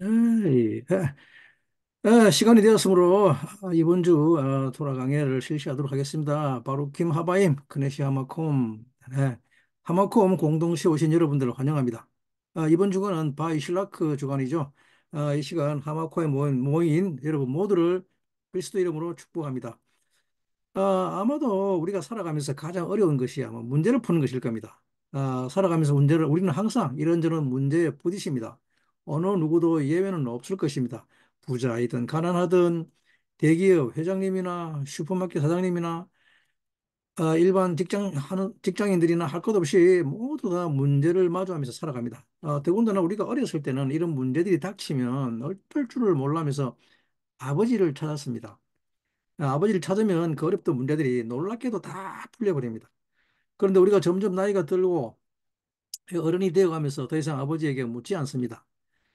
에이, 시간이 되었으므로 이번 주 토라 강해를 실시하도록 하겠습니다. 바로 김하바임, 크네시 하마콤, 하마콤 공동시 오신 여러분들을 환영합니다. 이번 주간은 바이실라크 주간이죠. 이 시간 하마코에 모인 여러분 모두를 그리스도 이름으로 축복합니다. 아마도 우리가 살아가면서 가장 어려운 것이 아마 문제를 푸는 것일 겁니다. 살아가면서 우리는 항상 이런저런 문제에 부딪힙니다. 어느 누구도 예외는 없을 것입니다. 부자이든 가난하든 대기업 회장님이나 슈퍼마켓 사장님이나 일반 직장인들이나 할 것 없이 모두 다 문제를 마주하면서 살아갑니다. 더군다나 우리가 어렸을 때는 이런 문제들이 닥치면 어쩔 줄을 몰라면서 아버지를 찾았습니다. 아버지를 찾으면 그 어렵던 문제들이 놀랍게도 다 풀려버립니다. 그런데 우리가 점점 나이가 들고 어른이 되어가면서 더 이상 아버지에게 묻지 않습니다.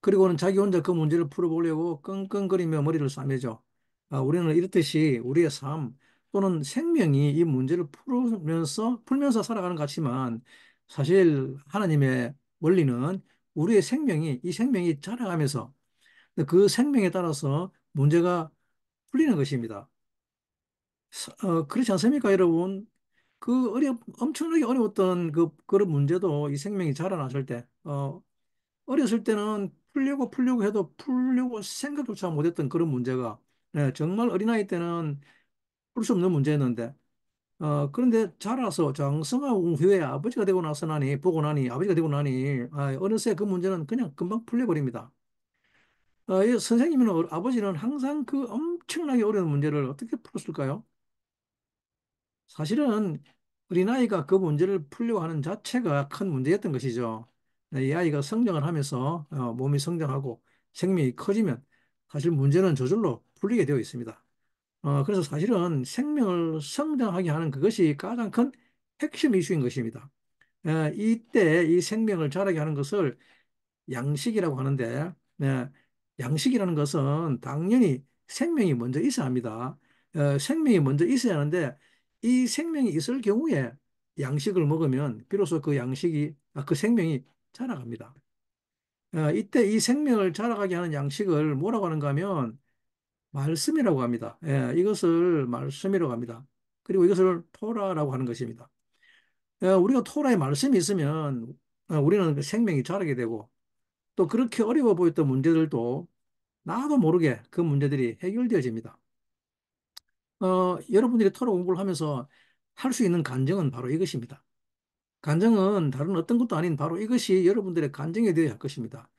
그리고는 자기 혼자 그 문제를 풀어보려고 끙끙거리며 머리를 싸매죠. 우리는 이렇듯이 우리의 삶 또는 생명이 이 문제를 풀면서 살아가는 것 같지만 사실 하나님의 원리는 이 생명이 자라가면서 그 생명에 따라서 문제가 풀리는 것입니다. 그렇지 않습니까, 여러분? 엄청나게 어려웠던 그런 문제도 이 생명이 자라났을 때, 어렸을 때는 풀려고 해도 풀려고 생각조차 못했던 그런 문제가, 정말 어린아이 때는 풀 수 없는 문제였는데, 그런데 자라서 장성한 후에 보고 나니, 아버지가 되고 나니, 어느새 그 문제는 그냥 금방 풀려버립니다. 이 선생님은, 아버지는 항상 그 엄청나게 어려운 문제를 어떻게 풀었을까요? 사실은 어린아이가 그 문제를 풀려고 하는 자체가 큰 문제였던 것이죠. 이 아이가 성장을 하면서 몸이 성장하고 생명이 커지면 사실 문제는 저절로 풀리게 되어 있습니다. 그래서 사실은 생명을 성장하게 하는 그것이 가장 큰 핵심 이슈인 것입니다. 이때 이 생명을 자라게 하는 것을 양식이라고 하는데, 양식이라는 것은 당연히 생명이 먼저 있어야 합니다. 생명이 먼저 있어야 하는데, 이 생명이 있을 경우에 양식을 먹으면 비로소 그 생명이 자라갑니다. 이때 이 생명을 자라가게 하는 양식을 뭐라고 하는가 하면 말씀이라고 합니다. 이것을 말씀이라고 합니다. 그리고 이것을 토라라고 하는 것입니다. 우리가 토라의 말씀이 있으면 우리는 그 생명이 자라게 되고 또 그렇게 어려워 보였던 문제들도 나도 모르게 그 문제들이 해결되어집니다. 여러분들이 토로 공부를 하면서 할 수 있는 간증은 바로 이것입니다. 간증은 다른 어떤 것도 아닌 바로 이것이 여러분들의 간증이 되어야 할 것입니다.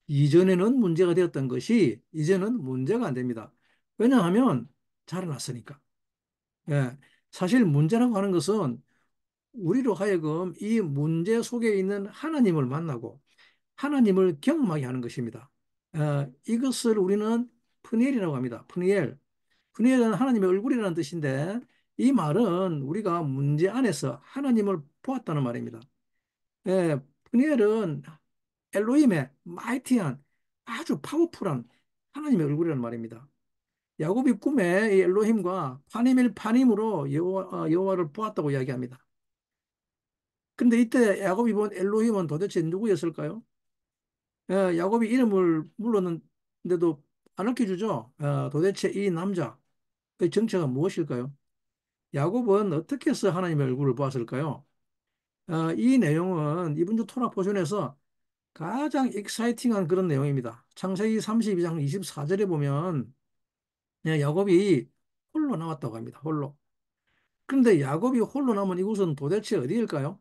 이전에는 문제가 되었던 것이 이제는 문제가 안 됩니다. 왜냐하면 자라났으니까. 예. 사실 문제라고 하는 것은 우리로 하여금 이 문제 속에 있는 하나님을 만나고 하나님을 경험하게 하는 것입니다. 이것을 우리는 푸니엘이라고 합니다. 푸니엘. 푸니엘은 하나님의 얼굴이라는 뜻인데 이 말은 우리가 문제 안에서 하나님을 보았다는 말입니다. 푸니엘은 엘로힘의 마이티한 아주 파워풀한 하나님의 얼굴이라는 말입니다. 야곱이 꿈에 이 엘로힘과 파님으로 여호와를 보았다고 이야기합니다. 근데 이때 야곱이 본 엘로힘은 도대체 누구였을까요? 야곱이 이름을 물었는데도 안 알려주죠. 도대체 이 남자의 정체가 무엇일까요? 야곱은 어떻게 해서 하나님의 얼굴을 보았을까요? 이 내용은 이번 주 토라 포션에서 가장 익사이팅한 그런 내용입니다. 창세기 32장 24절에 보면 야곱이 홀로 남았다고 합니다. 홀로. 그런데 야곱이 홀로 남은 이곳은 도대체 어디일까요?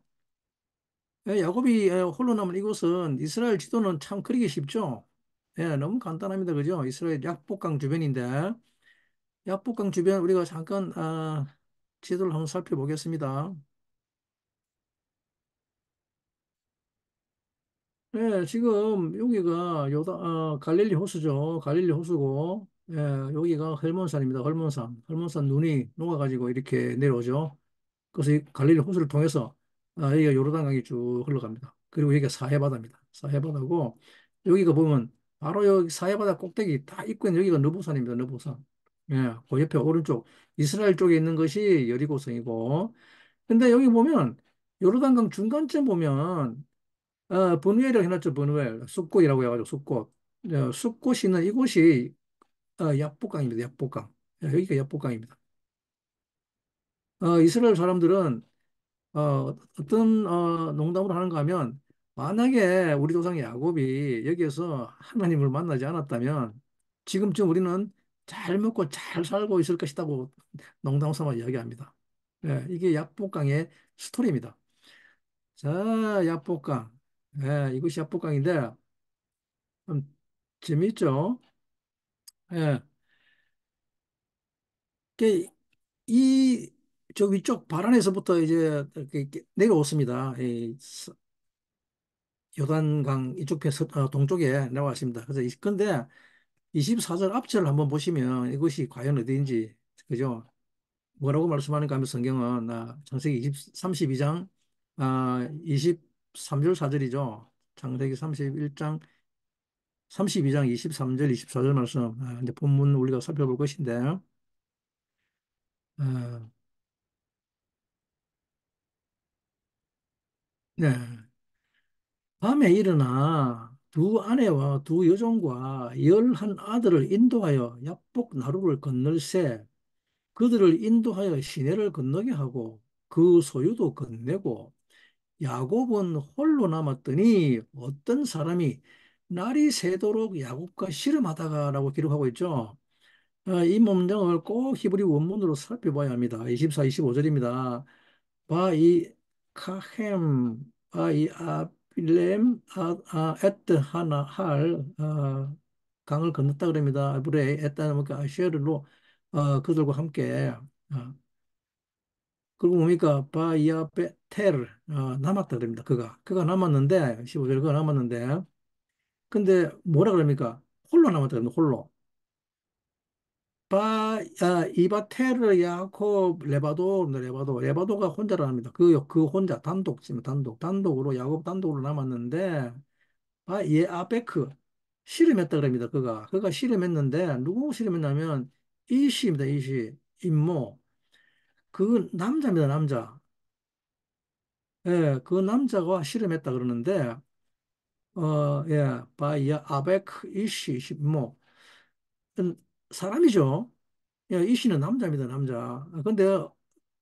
야곱이 홀로 남은 이곳은 이스라엘 지도는 참 그리기 쉽죠. 너무 간단합니다. 그죠? 이스라엘 약복강 주변인데 약복강 주변 우리가 잠깐 지도를 한번 살펴보겠습니다. 지금 여기가 갈릴리 호수죠. 갈릴리 호수고 여기가 헐몬산입니다. 헐몬산. 헐몬산 눈이 녹아가지고 이렇게 내려오죠. 그래서 이 갈릴리 호수를 통해서 여기가 요르단강이 쭉 흘러갑니다. 그리고 여기가 사해바다입니다. 사해바다고 여기가 보면 바로 여기 사해바다 꼭대기 다 있고 있는 여기가 느보산입니다. 느보산. 그 옆에 오른쪽 이스라엘 쪽에 있는 것이 여리고성이고 근데 여기 보면 요르단강 중간쯤 보면 버누엘이라고 해놨죠. 버누엘 숲꽃이라고 해가지고 숲꽃. 숲곳이 있는 이곳이 야복강입니다. 야복강. 여기가 야복강입니다. 이스라엘 사람들은 어떤 농담을 하는가 하면 만약에 우리 조상 야곱이 여기에서 하나님을 만나지 않았다면 지금쯤 우리는 잘 먹고 잘 살고 있을 것이라고 농담 삼아 이야기합니다. 이게 야복강의 스토리입니다. 자, 야복강. 이것이 야복강인데 재미있죠? 예, 그 저 위쪽 바란에서부터 이제 이렇게 내려왔습니다. 요단강 이쪽 동쪽에 나왔습니다. 근데 24절 앞절을 한번 보시면 이것이 과연 어디인지, 그죠? 뭐라고 말씀하는가 하면 성경은 창세기 32장 23절 4절이죠. 창세기 31장 32장 23절 24절 말씀, 이제 본문 우리가 살펴볼 것인데, 어, 네. 밤에 일어나 두 아내와 두 여종과 11 아들을 인도하여 야복 나루를 건널세 그들을 인도하여 시내를 건너게 하고 그 소유도 건네고 야곱은 홀로 남았더니 어떤 사람이 날이 새도록 야곱과 씨름하다가라고 기록하고 있죠. 이 문장을 꼭 히브리 원문으로 살펴봐야 합니다. 24, 25절입니다. 바이 카햄 바이 아빌렘 에트 하나 할 강을 건넜다 그럽니다. 아브레 에따 뭐 아시르로 그들과 함께 그리고 뭡니까 바이아 베텔 남았다 그럽니다. 그가 남았는데 15절 그가 남았는데 근데 뭐라 그럽니까? 홀로 남았다 그럽니다. 홀로 이바테르 야곱 레바도가 혼자라 합니다. 그 혼자 단독으로 야곱 단독으로 남았는데 예 아베크 씨름했다 그럽니다. 그가 씨름했는데 누구 씨름했냐면 이시입니다. 이시 임모 그 남자입니다. 남자. 그 남자가 씨름했다 그러는데 예 아베크 이시 임모 사람이죠. 이 씨는 남자입니다, 남자. 근데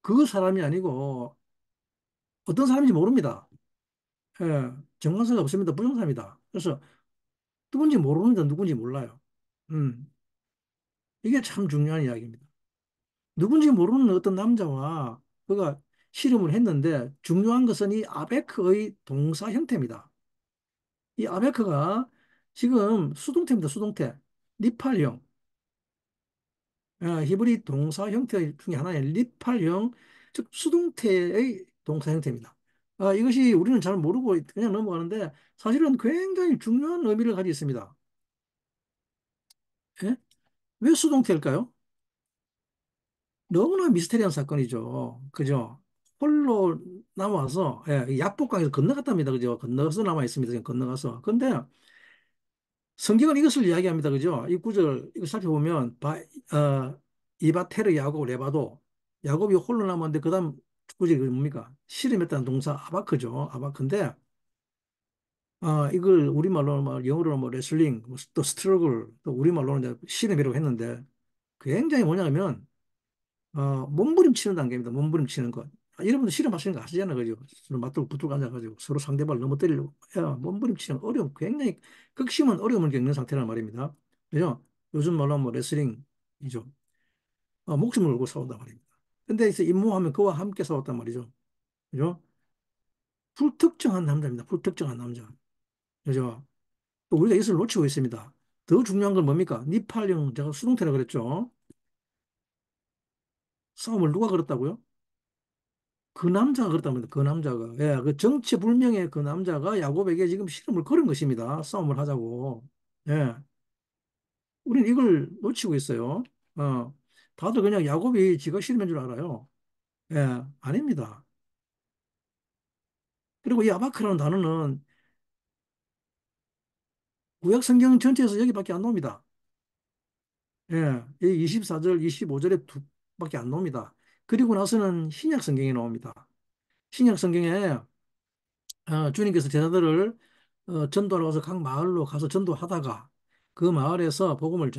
그 사람이 아니고 어떤 사람인지 모릅니다. 정관사가 없습니다. 부정사입니다. 그래서 누군지 모르는데 누군지 몰라요. 음, 이게 참 중요한 이야기입니다. 누군지 모르는 어떤 남자와 그가 씨름을 했는데 중요한 것은 이 아베크의 동사 형태입니다. 이 아베크가 지금 수동태입니다, 수동태. 니팔형. 히브리 동사 형태 중에 하나의 리팔형, 즉 수동태의 동사 형태입니다. 이것이 우리는 잘 모르고 그냥 넘어가는데 사실은 굉장히 중요한 의미를 가지고 있습니다. 예? 왜 수동태일까요? 너무나 미스테리한 사건이죠. 그죠? 홀로 남아서 이 야복강에서 건너갔답니다. 그죠? 건너서 남아 있습니다. 그냥 건너가서. 근데 성경은 이것을 이야기합니다. 그죠? 이 구절 이거 살펴보면 이바테르 야곱 레바도 야곱이 홀로 남았는데 그다음 구절이 뭡니까? 씨름했다는 동사 아바크죠. 아바크인데 이걸 우리말로 영어로는 뭐 레슬링, 또 스트러글, 또 우리말로는 이제 씨름이라고 했는데 굉장히 뭐냐면 몸부림치는 단계입니다. 몸부림치는 것. 여러분들 씨름하시는 거 아시잖아요. 그죠? 서로 맞들고 붙들고 앉아가지고 서로 상대방을 넘어뜨리려고. 몸부림치는 어려움, 굉장히 극심한 어려움을 겪는 상태란 말입니다. 그죠? 요즘 말로 하면 뭐 레슬링이죠. 목숨을 걸고 싸운단 말입니다. 근데 이제 임무하면 그와 함께 싸웠단 말이죠. 그죠? 불특정한 남자입니다. 불특정한 남자. 그죠? 또 우리가 이것을 놓치고 있습니다. 더 중요한 건 뭡니까? 니팔령, 제가 수동태라 그랬죠. 싸움을 누가 걸었다고요? 그 남자가 그렇답니다. 그 남자가. 그 정체불명의 그 남자가 야곱에게 지금 실험을 걸은 것입니다. 싸움을 하자고. 예. 우리는 이걸 놓치고 있어요. 어. 다들 그냥 야곱이 지가 실험인 줄 알아요. 아닙니다. 그리고 이 아바크라는 단어는 구약 성경 전체에서 여기밖에 안 나옵니다. 이 24절, 25절에 두 밖에 안 나옵니다. 그리고 나서는 신약 성경에 나옵니다. 신약 성경에 주님께서 제자들을 전도하러 가서 각 마을로 가서 전도하다가 그 마을에서 복음을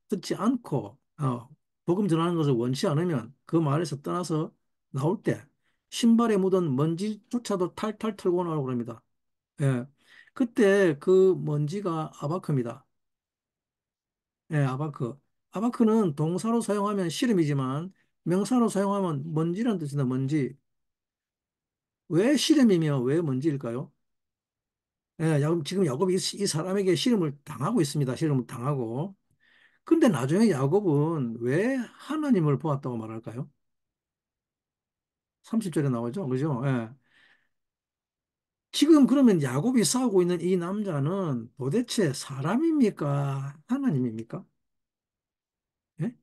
듣지 않고 복음 전하는 것을 원치 않으면 그 마을에서 떠나서 나올 때 신발에 묻은 먼지조차도 탈탈 털고 나오고 그럽니다. 예. 그때 그 먼지가 아바크입니다. 예, 아바크. 아바크는 동사로 사용하면 씨름이지만 명사로 사용하면 먼지라는 뜻이다, 먼지. 왜 씨름이며 왜 먼지일까요? 예, 지금 야곱이 이 사람에게 씨름을 당하고 있습니다. 씨름을 당하고. 근데 나중에 야곱은 왜 하나님을 보았다고 말할까요? 30절에 나오죠. 그죠? 예. 지금 그러면 야곱이 싸우고 있는 이 남자는 도대체 사람입니까? 하나님입니까? 예?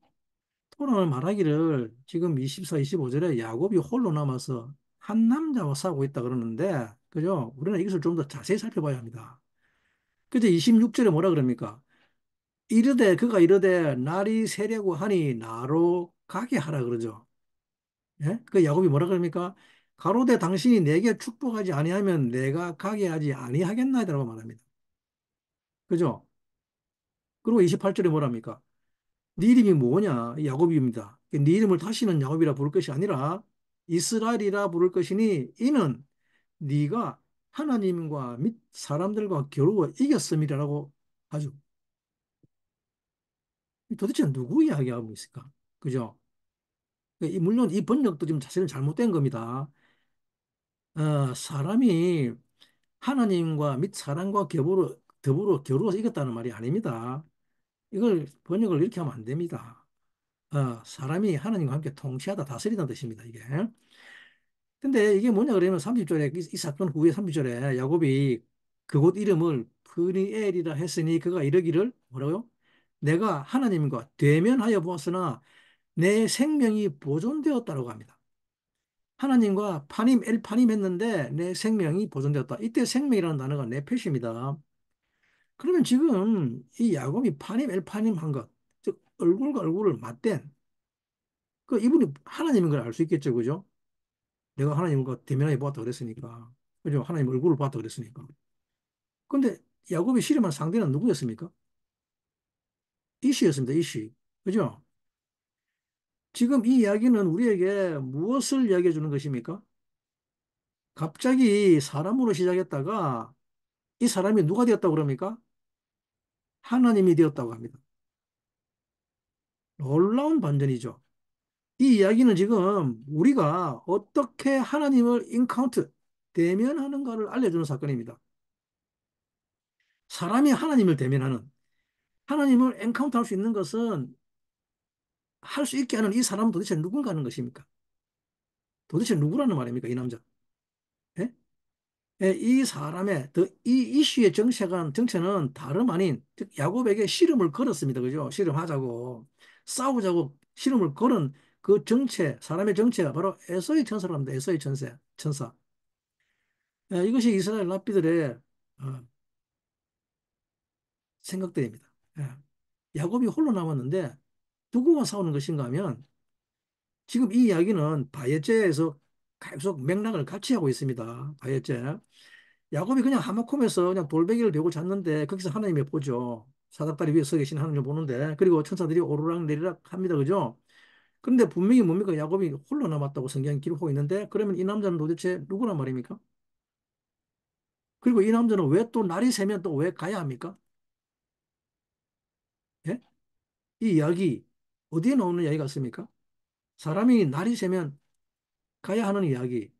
토라는 말하기를 지금 24, 25절에 야곱이 홀로 남아서 한 남자와 싸우고 있다 그러는데, 그죠? 우리는 이것을 좀 더 자세히 살펴봐야 합니다. 그죠? 26절에 뭐라 그럽니까? 그가 이르되 날이 새려고 하니 나로 가게 하라 그러죠. 예? 그 야곱이 뭐라 그럽니까? 가로되 당신이 내게 축복하지 아니하면 내가 가게 하지 아니하겠나이다라고 말합니다. 그죠? 그리고 28절에 뭐랍니까? 네 이름이 뭐냐? 야곱입니다. 네 이름을 다시는 야곱이라 부를 것이 아니라 이스라엘이라 부를 것이니 이는 네가 하나님과 및 사람들과 겨루어 이겼음이라고 하죠. 도대체 누구 이야기하고 있을까? 그죠? 물론 이 번역도 지금 사실은 잘못된 겁니다. 사람이 하나님과 및 사람과 더불어 겨루어서 이겼다는 말이 아닙니다. 이걸 번역을 이렇게 하면 안 됩니다. 사람이 하나님과 함께 통치하다 다스리다는 뜻입니다, 이게. 근데 이게 뭐냐 그러면 30절에 이 사건 후에 30절에 야곱이 그곳 이름을 프니엘이라 했으니 그가 이르기를 뭐라고요? 내가 하나님과 대면하여 보았으나 내 생명이 보존되었다고 합니다. 하나님과 파님 엘파님 했는데 내 생명이 보존되었다. 이때 생명이라는 단어가 네페시입니다. 그러면 지금 이 야곱이 파님 엘파님 한 것, 즉 얼굴과 얼굴을 맞댄 그 이분이 하나님인 걸 알 수 있겠죠, 그죠? 내가 하나님과 대면하여 보았다 그랬으니까, 그죠? 하나님 얼굴을 봤다 그랬으니까. 근데 야곱이 씨름한 상대는 누구였습니까? 이시였습니다, 이시. 그죠? 지금 이 이야기는 우리에게 무엇을 이야기해 주는 것입니까? 갑자기 사람으로 시작했다가 이 사람이 누가 되었다고 그럽니까? 하나님이 되었다고 합니다. 놀라운 반전이죠. 이 이야기는 지금 우리가 어떻게 하나님을 인카운트, 대면하는가를 알려주는 사건입니다. 사람이 하나님을 대면하는, 하나님을 엔카운트 할 수 있는 것은 할 수 있게 하는 이 사람은 도대체 누군가 하는 것입니까? 도대체 누구라는 말입니까? 이 남자. 예? 예, 이 사람의, 이 이슈의 정체는 다름 아닌, 즉, 야곱에게 씨름을 걸었습니다. 그죠? 씨름하자고, 싸우자고 씨름을 걸은 그 사람의 정체가 바로 에서의 천사랍니다. 에서의 천사. 예, 이것이 이스라엘 랍비들의 어, 생각들입니다. 예. 야곱이 홀로 남았는데 누구와 싸우는 것인가 하면 지금 이 이야기는 바예제에서 계속 맥락을 같이 하고 있습니다. 바예제. 야곱이 그냥 하마콤에서 그냥 돌베개를 베고 잤는데 거기서 하나님을 보죠. 사닥다리 위에 서 계신 하나님을 보는데 그리고 천사들이 오르락 내리락 합니다. 그죠? 그런데 분명히 뭡니까? 야곱이 홀로 남았다고 성경이 기록하고 있는데 그러면 이 남자는 도대체 누구란 말입니까? 그리고 이 남자는 왜 또 날이 새면 또 왜 가야 합니까? 예? 이 이야기 어디에 나오는 이야기 같습니까? 사람이 날이 새면 가야 하는 이야기.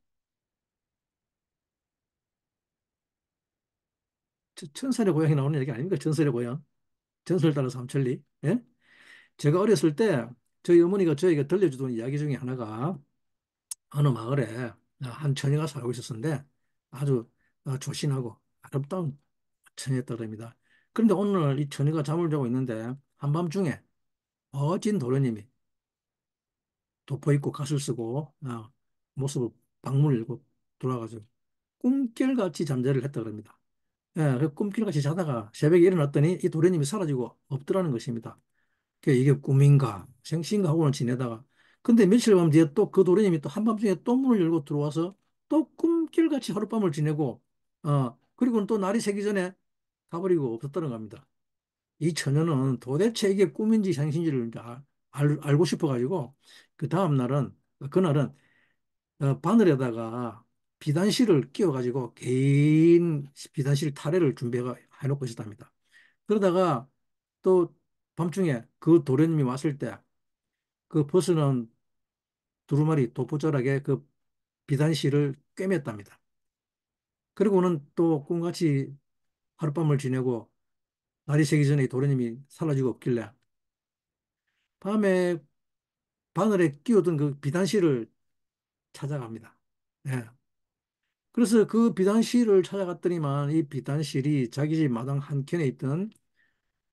천설의 고향이 나오는 이야기 아닙니까? 천설의 고향. 전설 따라 삼천리. 예? 제가 어렸을 때 저희 어머니가 저에게 들려주던 이야기 중에 하나가 어느 마을에 한 처녀가 살고 있었는데 아주 조신하고 아름다운 처녀였다고 합니다. 그런데 오늘 이 처녀가 잠을 자고 있는데 한밤중에 멋진 도련님이 도포 입고 갓을 쓰고 모습을 방문을 열고 돌아가지고 꿈결같이 잠자리를 했다고 합니다. 예, 그 꿈길같이 자다가 새벽에 일어났더니 이 도련님이 사라지고 없더라는 것입니다. 이게 꿈인가 생시인가 하고는 지내다가 근데 며칠 밤 뒤에 또 그 도련님이 또 한밤중에 또 문을 열고 들어와서 또 꿈길같이 하룻밤을 지내고 그리고는 또 날이 새기 전에 가버리고 없었다는 겁니다. 이 처녀는 도대체 이게 꿈인지 현실인지를 이제 알고 싶어가지고 그 다음 날은 그날은 바늘에다가 비단실을 끼워가지고 개인 비단실 타래를 준비해 놓고 있었답니다. 그러다가 또 밤중에 그 도련님이 왔을 때 그 버스는 두루마리 도포절하게 그 비단실을 꿰맸답니다. 그리고는 또 꿈같이 하룻밤을 지내고 날이 새기 전에 도련님이 사라지고 없길래 밤에 바늘에 끼워둔 그 비단실을 찾아갑니다. 예. 그래서 그 비단실을 찾아갔더니만 이 비단실이 자기 집 마당 한켠에 있던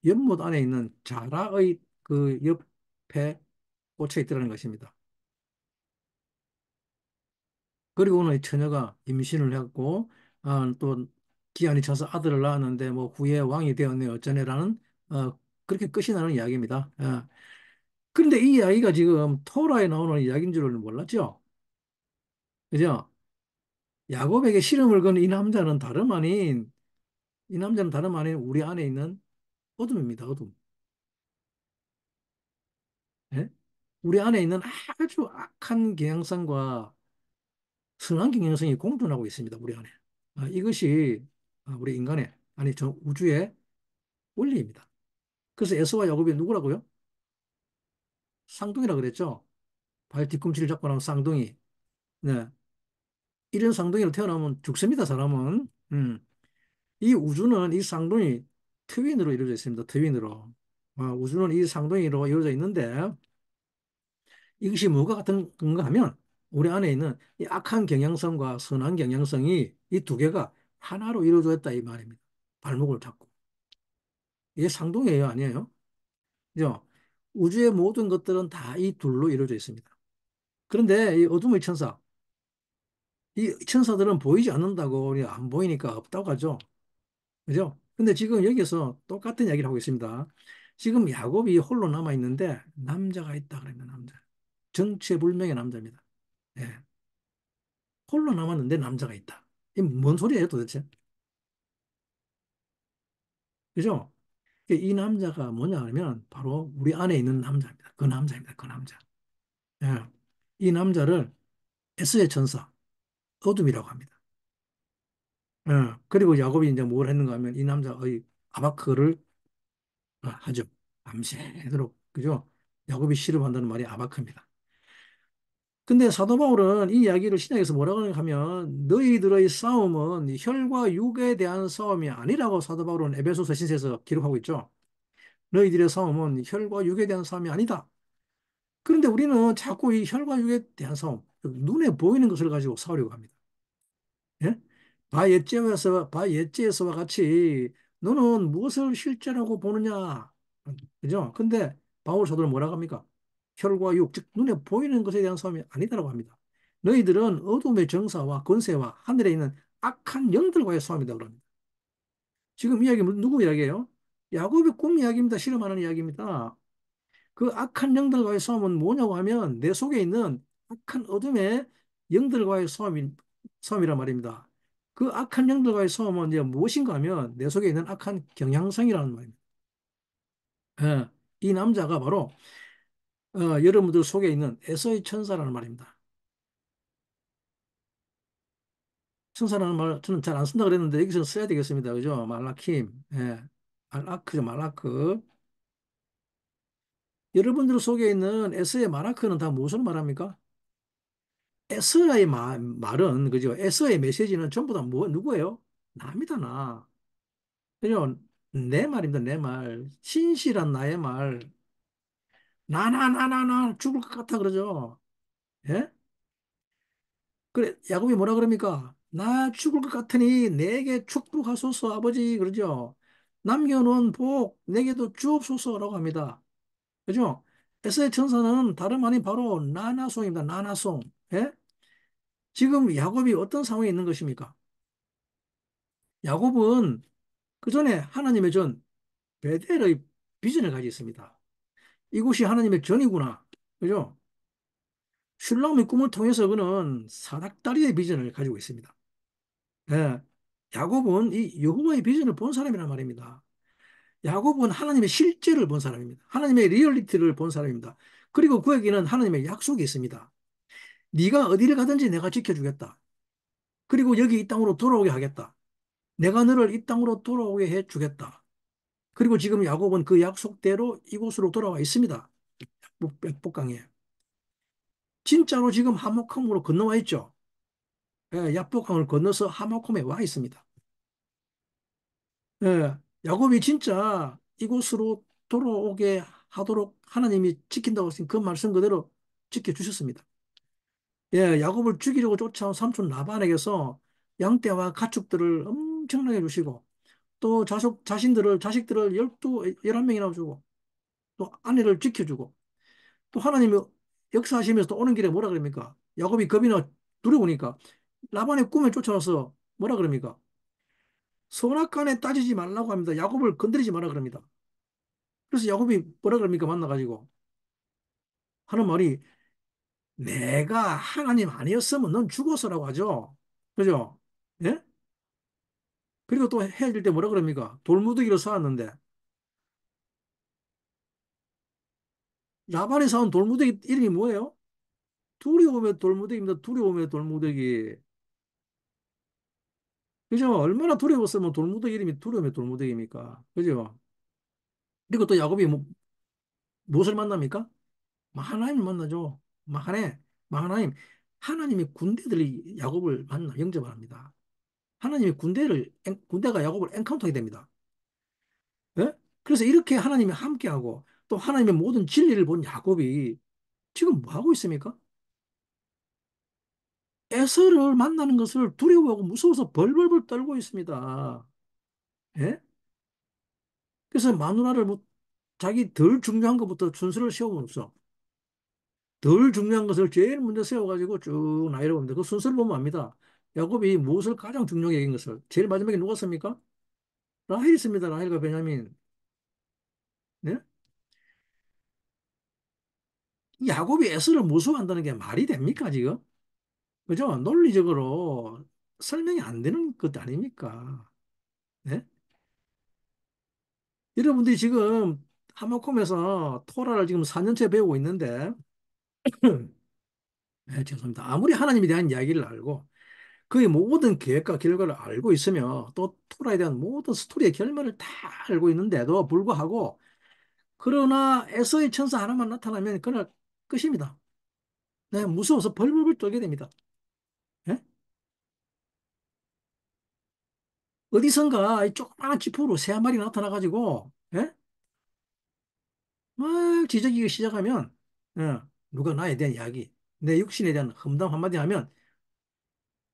연못 안에 있는 자라의 그 옆에 꽂혀 있더라는 것입니다. 그리고는 이 처녀가 임신을 했고 또 기한이 차서 아들을 낳았는데 뭐 후에 왕이 되었네 어쩌네라는 그렇게 끝이 나는 이야기입니다. 그런데 이 이야기가 지금 토라에 나오는 이야기인 줄은 몰랐죠. 그죠? 야곱에게 씨름을 건 이 남자는 다름 아닌 우리 안에 있는 어둠입니다. 어둠. 예? 우리 안에 있는 아주 악한 경향성과 선한 경향성이 공존하고 있습니다. 우리 안에. 이것이 우리 인간의 아니 저 우주의 원리입니다. 그래서 에서와 야곱이 누구라고요? 쌍둥이라 그랬죠. 발 뒤꿈치를 잡고 나면 쌍둥이. 네. 이런 쌍둥이로 태어나면 죽습니다. 사람은. 이 우주는 이 쌍둥이 트윈으로 이루어져 있습니다. 트윈으로. 우주는 이 쌍둥이로 이루어져 있는데 이것이 뭐가 같은 건가 하면 우리 안에 있는 이 악한 경향성과 선한 경향성이 이 두 개가 하나로 이루어져 있다 이 말입니다. 발목을 잡고. 이게 상동이에요, 아니에요? 그죠? 우주의 모든 것들은 다 이 둘로 이루어져 있습니다. 그런데 이 어둠의 천사, 이 천사들은 보이지 않는다고 안 보이니까 없다고 하죠. 그죠? 근데 지금 여기서 똑같은 이야기를 하고 있습니다. 지금 야곱이 홀로 남아 있는데 남자가 있다 그러면 남자. 정체불명의 남자입니다. 예. 홀로 남았는데 남자가 있다. 이 뭔 소리예요 도대체? 그죠? 이 남자가 뭐냐 하면 바로 우리 안에 있는 남자입니다. 그 남자입니다. 그 남자. 예. 이 남자를 에스의 천사, 어둠이라고 합니다. 그리고 야곱이 이제 뭘 했는가 하면 이 남자의 아바크를 하죠. 밤새도록. 그죠? 야곱이 씨름한다는 말이 아바크입니다. 근데 사도 바울은 이 이야기를 신약에서 뭐라고 하면 너희들의 싸움은 혈과 육에 대한 싸움이 아니라고 사도 바울은 에베소서 신서에서 기록하고 있죠. 너희들의 싸움은 혈과 육에 대한 싸움이 아니다. 그런데 우리는 자꾸 이 혈과 육에 대한 싸움, 눈에 보이는 것을 가지고 싸우려고 합니다. 예? 바 옛제에서와 같이 너는 무엇을 실제라고 보느냐? 그죠? 근데 바울 사도는 뭐라고 합니까? 혈과 육, 즉 눈에 보이는 것에 대한 싸움이 아니다라고 합니다. 너희들은 어둠의 정사와 권세와 하늘에 있는 악한 영들과의 싸움이다 그럽니다. 지금 이야기 누구 이야기예요? 야곱의 꿈 이야기입니다. 실험하는 이야기입니다. 그 악한 영들과의 싸움은 뭐냐고 하면 내 속에 있는 악한 어둠의 영들과의 싸움이란 말입니다. 그 악한 영들과의 싸움은 이제 무엇인가 하면 내 속에 있는 악한 경향성이라는 말입니다. 예, 이 남자가 바로 여러분들 속에 있는 에서의 천사라는 말입니다. 천사라는 말 저는 잘 안 쓴다 그랬는데 여기서 써야 되겠습니다. 그죠? 말라킴. 예. 말라크죠, 말라크. 여러분들 속에 있는 에서의 말라크는 다 무엇을 말합니까? 에서의 말은 그죠? 에서의 메시지는 전부 다 누구예요? 나입니다, 나. 그죠? 내 말입니다, 내 말. 신실한 나의 말. 나 죽을 것 같아 그러죠. 예? 그래, 야곱이 뭐라 그럽니까? 나 죽을 것 같으니 내게 축복하소서 아버지 그러죠. 남겨놓은 복 내게도 주옵소서라고 합니다. 그죠? 에서의 천사는 다름 아닌 바로 나나송입니다. 나나송. 예? 지금 야곱이 어떤 상황에 있는 것입니까? 야곱은 그 전에 하나님의 전 베델의 비전을 가지고 있습니다. 이곳이 하나님의 전이구나. 그죠? 슐라움의 꿈을 통해서 그는 사닥다리의 비전을 가지고 있습니다. 예. 야곱은 이 여호와의 비전을 본 사람이란 말입니다. 야곱은 하나님의 실제를 본 사람입니다. 하나님의 리얼리티를 본 사람입니다. 그리고 그에게는 하나님의 약속이 있습니다. 네가 어디를 가든지 내가 지켜주겠다. 그리고 여기 이 땅으로 돌아오게 하겠다. 내가 너를 이 땅으로 돌아오게 해 주겠다. 그리고 지금 야곱은 그 약속대로 이곳으로 돌아와 있습니다. 북방에. 진짜로 지금 하모컴으로 건너와 있죠. 예, 약복강을 건너서 하모컴에 와 있습니다. 예, 야곱이 진짜 이곳으로 돌아오게 하도록 하나님이 지킨다고 하신 그 말씀 그대로 지켜주셨습니다. 예, 야곱을 죽이려고 쫓아온 삼촌 라반에게서 양떼와 가축들을 엄청나게 주시고 또 자식들을 11명이나 주고 또 아내를 지켜주고 또 하나님이 역사하시면서 또 오는 길에 뭐라 그럽니까? 야곱이 겁이 나 두려우니까 라반의 꿈에 쫓아와서 뭐라 그럽니까? 선악간에 따지지 말라고 합니다. 야곱을 건드리지 마라 그럽니다. 그래서 야곱이 뭐라 그럽니까? 만나가지고 하는 말이 내가 하나님 아니었으면 넌 죽었어라고 하죠. 그죠? 예? 그리고 또 헤어질 때 뭐라 그럽니까? 돌무더기로 쌓았는데 라반이 쌓은 돌무더기 이름이 뭐예요? 두려움의 돌무더기입니다. 두려움의 돌무더기. 그죠? 얼마나 두려웠으면 돌무더기 이름이 두려움의 돌무더기입니까? 그죠? 그리고 또 야곱이 무엇을 만납니까? 하나님을 만나죠. 하나님. 하나님이 군대들이 야곱을 만나 영접을 합니다. 하나님이 군대가 야곱을 엔카운터하게 됩니다. 예? 그래서 이렇게 하나님이 함께하고 또 하나님의 모든 진리를 본 야곱이 지금 뭐 하고 있습니까? 에서를 만나는 것을 두려워하고 무서워서 벌벌벌 떨고 있습니다. 예? 그래서 마누라를 자기 덜 중요한 것부터 순서를 세우면 없어. 덜 중요한 것을 제일 먼저 세워가지고 쭉 나열해 봅니다. 그 순서를 보면 압니다. 야곱이 무엇을 가장 중요하게 여긴 것을 제일 마지막에 누가 씁니까? 라헬이 씁니다. 라헬과 베냐민. 네? 이 야곱이 에서를 무서워한다는 게 말이 됩니까, 지금? 그죠? 논리적으로 설명이 안 되는 것 아닙니까? 네? 여러분들이 지금 하마콤에서 토라를 지금 4년째 배우고 있는데, 네, 죄송합니다. 아무리 하나님에 대한 이야기를 알고, 그의 모든 계획과 결과를 알고 있으며, 또 토라에 대한 모든 스토리의 결말을 다 알고 있는데도 불구하고, 그러나 에서의 천사 하나만 나타나면 그날 끝입니다. 네, 무서워서 벌벌벌 떨게 됩니다. 예? 어디선가 이 조그마한 지푸로 새 한 마리 나타나가지고, 예? 막 지저귀기 시작하면, 누가 나에 대한 이야기, 내 육신에 대한 험담 한마디 하면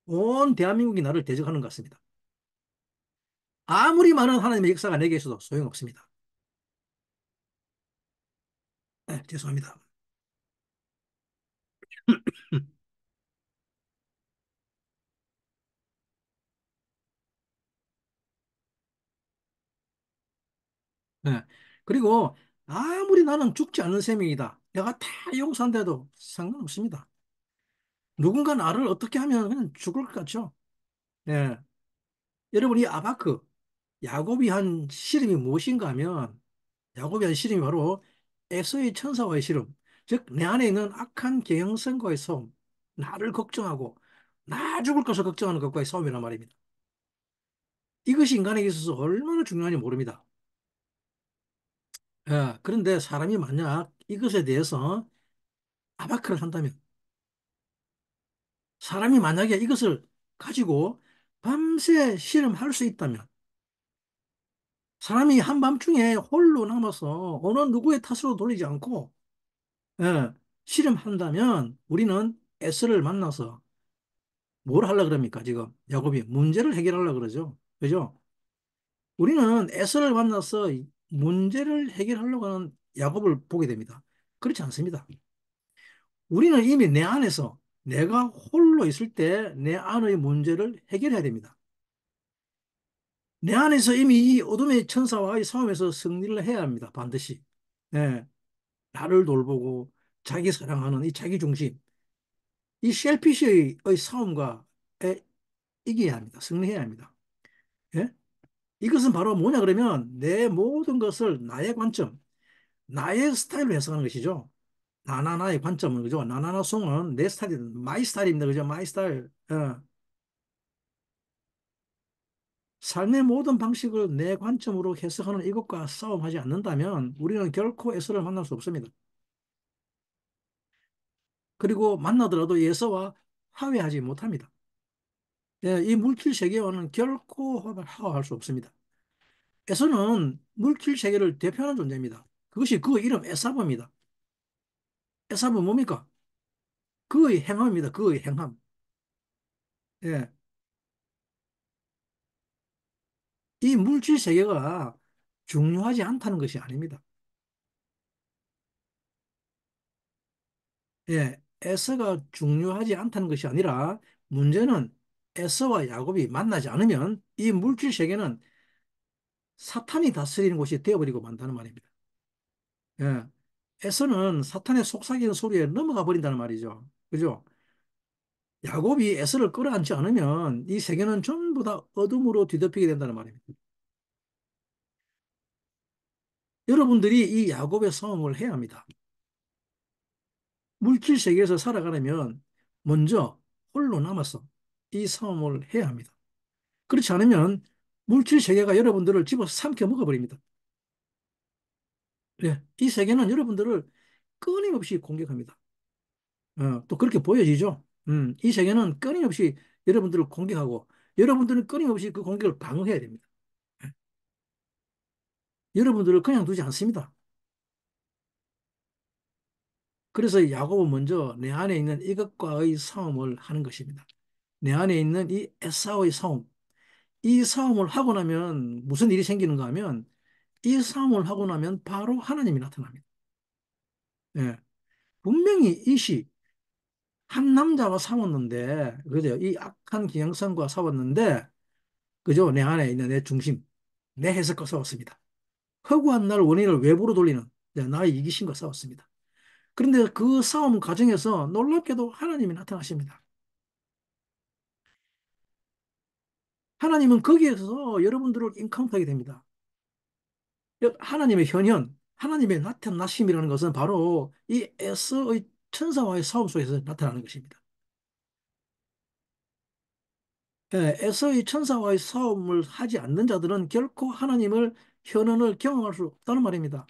온 대한민국이 나를 대적하는 것 같습니다. 아무리 많은 하나님의 역사가 내게 있어도 소용없습니다. 네, 죄송합니다. 네. 그리고 아무리 나는 죽지 않는 셈이다. 내가 다 용서한데도 상관없습니다. 누군가 나를 어떻게 하면 그냥 죽을 것 같죠? 네. 여러분, 이 아바크, 야곱이 한 씨름이 무엇인가 하면, 야곱이 한 씨름이 바로 에서의 천사와의 씨름, 즉, 내 안에 있는 악한 경영성과의 싸움, 나를 걱정하고, 나 죽을 것을 걱정하는 것과의 싸움이란 말입니다. 이것이 인간에게 있어서 얼마나 중요한지 모릅니다. 그런데 사람이 만약 이것에 대해서 아바크를 한다면, 사람이 만약에 이것을 가지고 밤새 씨름할 수 있다면, 사람이 한밤중에 홀로 남아서 어느 누구의 탓으로 돌리지 않고 예, 씨름한다면 우리는 에스를 만나서 뭘 하려 그럽니까? 지금 야곱이 문제를 해결하려 그러죠. 그죠? 우리는 에스를 만나서 문제를 해결하려고 하는 야곱을 보게 됩니다. 그렇지 않습니다. 우리는 이미 내 안에서 내가 홀로 있을 때 내 안의 문제를 해결해야 됩니다. 내 안에서 이미 이 어둠의 천사와의 싸움에서 승리를 해야 합니다. 반드시. 예, 나를 돌보고 자기 사랑하는 이 자기 중심, 이 셀피시의 싸움과 이겨야 합니다. 승리해야 합니다. 예? 이것은 바로 뭐냐 그러면 내 모든 것을 나의 관점, 나의 스타일로 해석하는 것이죠. 나나나의 관점은 그죠? 나나나 송은 내 스타일, 마이 스타일입니다. 그죠? 마이 스타일. 삶의 모든 방식을 내 관점으로 해석하는 이것과 싸움하지 않는다면 우리는 결코 에서를 만날 수 없습니다. 그리고 만나더라도 예서와 화해하지 못합니다. 예, 이 물질 세계와는 결코 화합할 수 없습니다. 에서는 물질 세계를 대표하는 존재입니다. 그것이 그 이름 에사브입니다. 에사브 뭡니까? 그의 행함입니다. 그의 행함. 예, 이 물질 세계가 중요하지 않다는 것이 아닙니다. 예, 에서가 중요하지 않다는 것이 아니라 문제는 에서와 야곱이 만나지 않으면 이 물질 세계는 사탄이 다스리는 곳이 되어버리고 만다는 말입니다. 예, 에서는 사탄의 속삭이는 소리에 넘어가 버린다는 말이죠. 그죠? 야곱이 에서를 끌어안지 않으면 이 세계는 전부 다 어둠으로 뒤덮이게 된다는 말입니다. 여러분들이 이 야곱의 싸움을 해야 합니다. 물질 세계에서 살아가려면 먼저 홀로 남아서 이 싸움을 해야 합니다. 그렇지 않으면 물질 세계가 여러분들을 집어 삼켜 먹어버립니다. 예, 이 세계는 여러분들을 끊임없이 공격합니다. 또 그렇게 보여지죠. 이 세계는 끊임없이 여러분들을 공격하고 여러분들은 끊임없이 그 공격을 방어해야 됩니다. 예, 여러분들을 그냥 두지 않습니다. 그래서 야곱은 먼저 내 안에 있는 이것과의 싸움을 하는 것입니다. 내 안에 있는 이 에사의 싸움. 이 싸움을 하고 나면 무슨 일이 생기는가 하면 이 싸움을 하고 나면 바로 하나님이 나타납니다. 예. 분명히 이시 한 남자와 싸웠는데, 그죠? 이 악한 기형성과 싸웠는데, 그죠? 내 안에 있는 내 중심, 내 해석과 싸웠습니다. 허구한 날 원인을 외부로 돌리는 나의 이기심과 싸웠습니다. 그런데 그 싸움 과정에서 놀랍게도 하나님이 나타나십니다. 하나님은 거기에서 여러분들을 인카운트하게 됩니다. 하나님의 현현, 하나님의 나타나심이라는 것은 바로 이 에서의 천사와의 싸움 속에서 나타나는 것입니다. 예, 에서의 천사와의 싸움을 하지 않는 자들은 결코 하나님을 현현을 경험할 수 없다는 말입니다.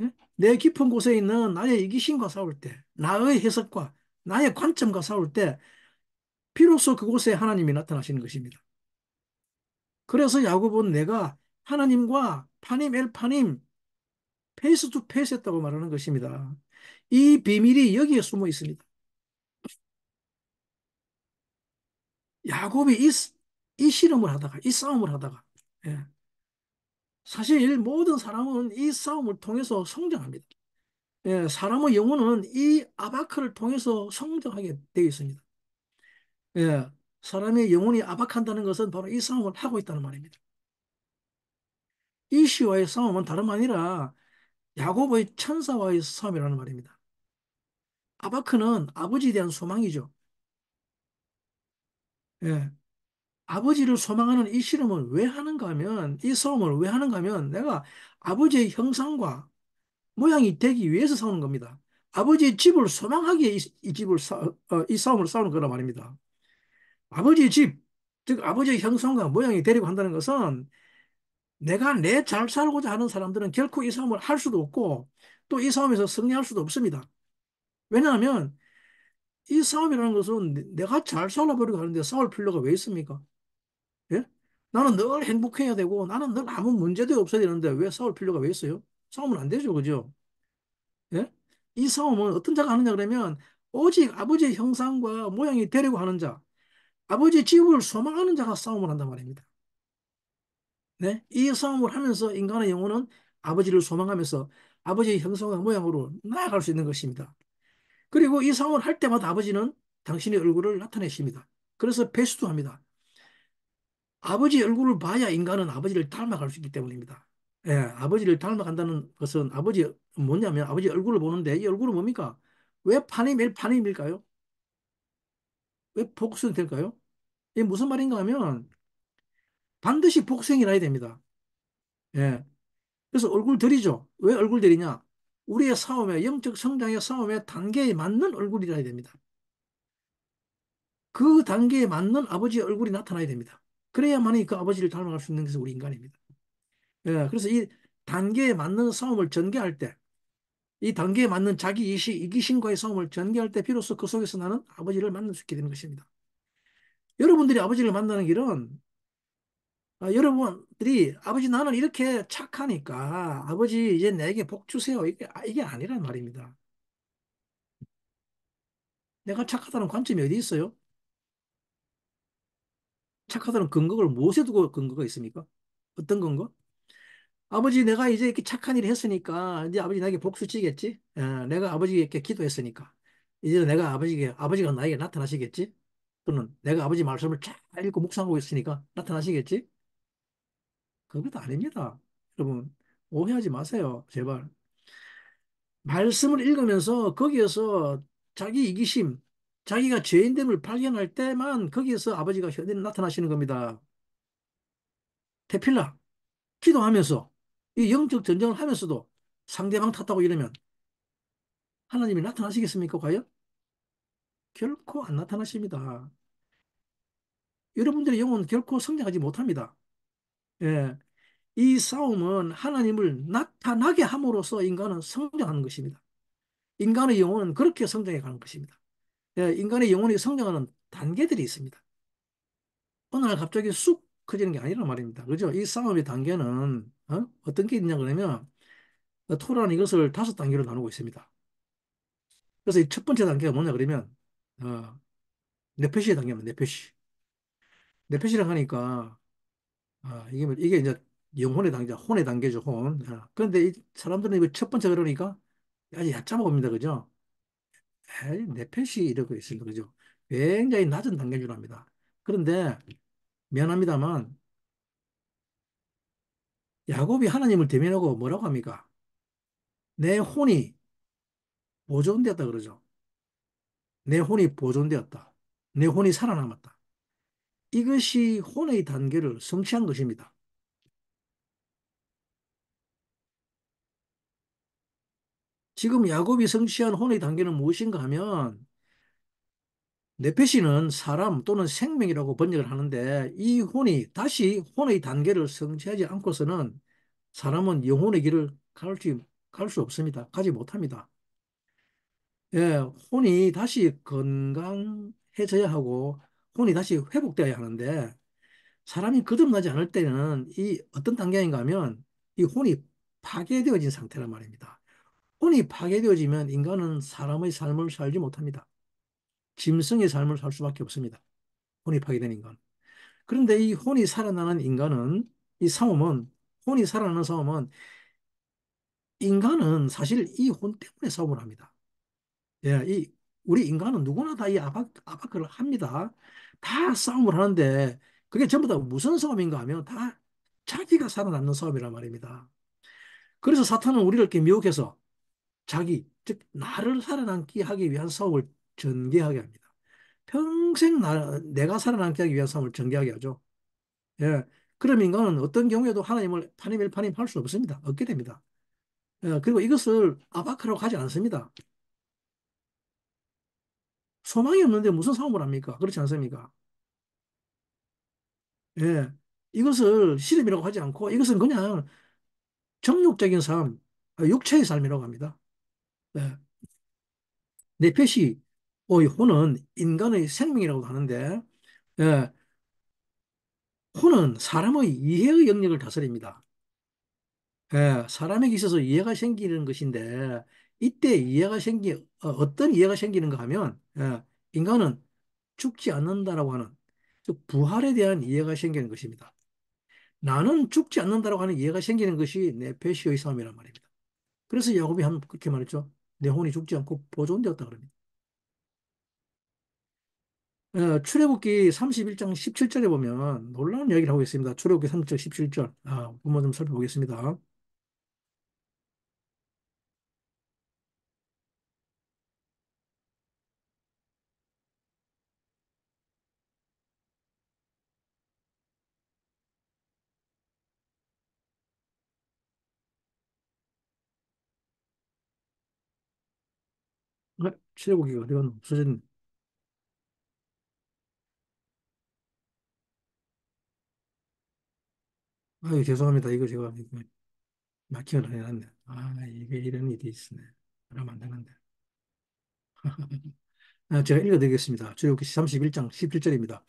예? 내 깊은 곳에 있는 나의 이기심과 싸울 때, 나의 해석과 나의 관점과 싸울 때, 비로소 그곳에 하나님이 나타나시는 것입니다. 그래서 야곱은 내가 하나님과 파님 엘파님 페이스 투 페이스 했다고 말하는 것입니다. 이 비밀이 여기에 숨어 있습니다. 야곱이 이 실험을 하다가, 이 싸움을 하다가, 예. 사실 모든 사람은 이 싸움을 통해서 성장합니다. 예, 사람의 영혼은 이 아바크를 통해서 성장하게 되어 있습니다. 예, 사람의 영혼이 아박한다는 것은 바로 이 싸움을 하고 있다는 말입니다. 이시와의 싸움은 다름 아니라 야곱의 천사와의 싸움이라는 말입니다. 아바크는 아버지에 대한 소망이죠. 예, 아버지를 소망하는 이 실험을 왜 하는가 하면, 이 싸움을 왜 하는가 하면 내가 아버지의 형상과 모양이 되기 위해서 싸우는 겁니다. 아버지의 집을 소망하기에 이 집을 이 싸움을 싸우는 거란 말입니다. 아버지의 집, 즉 아버지의 형상과 모양이 되려고 한다는 것은 내가 내 잘 살고자 하는 사람들은 결코 이 싸움을 할 수도 없고 또 이 싸움에서 승리할 수도 없습니다. 왜냐하면 이 싸움이라는 것은 내가 잘 살아보려고 하는데 싸울 필요가 왜 있습니까? 예? 나는 늘 행복해야 되고 나는 늘 아무 문제도 없어야 되는데 왜 싸울 필요가 왜 있어요? 싸우면 안 되죠, 그죠? 예? 이 싸움은 어떤 자가 하느냐 그러면 오직 아버지의 형상과 모양이 되려고 하는 자, 아버지의 집을 소망하는 자가 싸움을 한단 말입니다. 네? 이 싸움을 하면서 인간의 영혼은 아버지를 소망하면서 아버지의 형상과 모양으로 나아갈 수 있는 것입니다. 그리고 이 싸움을 할 때마다 아버지는 당신의 얼굴을 나타내십니다. 그래서 배수도 합니다. 아버지의 얼굴을 봐야 인간은 아버지를 닮아갈 수 있기 때문입니다. 예, 아버지를 닮아간다는 것은 아버지 뭐냐면 아버지 얼굴을 보는데 이 얼굴은 뭡니까? 왜 파님일 파님일까요? 왜 복수될까요? 이게 무슨 말인가 하면 반드시 복생이 나야 됩니다. 예. 그래서 얼굴 들이죠. 왜 얼굴 들이냐? 우리의 싸움에, 영적 성장의 싸움의 단계에 맞는 얼굴이라야 됩니다. 그 단계에 맞는 아버지의 얼굴이 나타나야 됩니다. 그래야만이 그 아버지를 닮아갈 수 있는 것이 우리 인간입니다. 예, 그래서 이 단계에 맞는 싸움을 전개할 때, 이 단계에 맞는 자기 이기심과의 싸움을 전개할 때 비로소 그 속에서 나는 아버지를 만날 수 있게 되는 것입니다. 여러분들이 아버지를 만나는 길은 여러분들이 아버지 나는 이렇게 착하니까 아버지 이제 내게 복 주세요. 이게 아니란 말입니다. 내가 착하다는 관점이 어디 있어요? 착하다는 근거를 무엇에 두고 근거가 있습니까? 어떤 근거? 아버지 내가 이제 이렇게 착한 일을 했으니까 이제 아버지 나에게 복수 지겠지? 내가 아버지께 기도했으니까 이제 내가 아버지가 나에게 나타나시겠지? 또는 내가 아버지 말씀을 잘 읽고 묵상하고 있으니까 나타나시겠지? 그것도 아닙니다. 여러분 오해하지 마세요. 제발. 말씀을 읽으면서 거기에서 자기 이기심, 자기가 죄인됨을 발견할 때만 거기에서 아버지가 현현에 나타나시는 겁니다. 테필라, 기도하면서 이 영적 전쟁을 하면서도 상대방 탓하고 이러면 하나님이 나타나시겠습니까, 과연? 결코 안 나타나십니다. 여러분들의 영혼은 결코 성장하지 못합니다. 예. 이 싸움은 하나님을 나타나게 함으로써 인간은 성장하는 것입니다. 인간의 영혼은 그렇게 성장해 가는 것입니다. 예, 인간의 영혼이 성장하는 단계들이 있습니다. 어느 날 갑자기 쑥 커지는 게 아니란 말입니다. 그죠? 이 싸움의 단계는 어떤 게 있냐 그러면 토라는 이것을 5단계로 나누고 있습니다. 그래서 이 첫 번째 단계가 뭐냐 그러면 어, 네페시의 단계입니다. 네페시. 네페시라고 하니까 이게 이제 영혼의 단계, 혼의 단계죠, 혼. 그런데 이 사람들은 이거 첫 번째 그러니까 아주 얕잡아 봅니다. 그죠? 에이, 네페시 이러고 있습니다. 그죠? 굉장히 낮은 단계인 줄 압니다. 그런데 미안합니다만 야곱이 하나님을 대면하고 뭐라고 합니까? 내 혼이 보존되었다 그러죠. 내 혼이 보존되었다. 내 혼이 살아남았다. 이것이 혼의 단계를 성취한 것입니다. 지금 야곱이 성취한 혼의 단계는 무엇인가 하면 네페시는 사람 또는 생명이라고 번역을 하는데 이 혼이 다시 혼의 단계를 성취하지 않고서는 사람은 영혼의 길을 갈 수 없습니다. 가지 못합니다. 예, 혼이 다시 건강해져야 하고 혼이 다시 회복되어야 하는데 사람이 거듭나지 않을 때는 이 어떤 단계인가 하면 이 혼이 파괴되어진 상태란 말입니다. 혼이 파괴되어지면 인간은 사람의 삶을 살지 못합니다. 짐승의 삶을 살 수밖에 없습니다. 혼이 파괴된 인간. 그런데 이 혼이 살아나는 인간은 이 싸움은 혼이 살아나는 싸움은 인간은 사실 이 혼 때문에 싸움을 합니다. 예, 우리 인간은 누구나 다 이 아바크를 합니다. 다 싸움을 하는데 그게 전부 다 무슨 싸움인가 하면 다 자기가 살아남는 싸움이란 말입니다. 그래서 사탄은 우리를 이렇게 미혹해서 즉 나를 살아남게 하기 위한 싸움을 전개하게 합니다. 평생 내가 살아남게 하기 위한 싸움을 전개하게 하죠. 예. 그럼 인간은 어떤 경우에도 하나님을 판임일 할 수 없습니다. 얻게 됩니다. 예. 그리고 이것을 아바크라고 하지 않습니다. 소망이 없는데 무슨 싸움을 합니까? 그렇지 않습니까? 예. 이것을 시름이라고 하지 않고 이것은 그냥 정욕적인 삶, 육체의 삶이라고 합니다. 예. 네페시, 이 혼은 인간의 생명이라고 하는데, 예. 혼은 사람의 이해의 영역을 다스립니다. 예. 사람에게 있어서 이해가 생기는 것인데, 이때 어떤 이해가 생기는가 하면, 인간은 죽지 않는다라고 하는, 즉, 부활에 대한 이해가 생기는 것입니다. 나는 죽지 않는다라고 하는 이해가 생기는 것이 네페시의 싸움이란 말입니다. 그래서 야곱이 그렇게 말했죠. 내 혼이 죽지 않고 보존되었다 그럽니다. 출애굽기 31장 17절에 보면 놀라운 이야기를 하고 있습니다. 출애굽기 31장 17절. 한번 좀 살펴보겠습니다. 칠해고기가 어디가 없어졌네. 아유, 죄송합니다. 이거 제가 이거 막히를 해놨네. 아, 이게 이런 일이 있으네. 그러면 안 되는데. 제가 읽어드리겠습니다. 출애굽기 31장 17절입니다.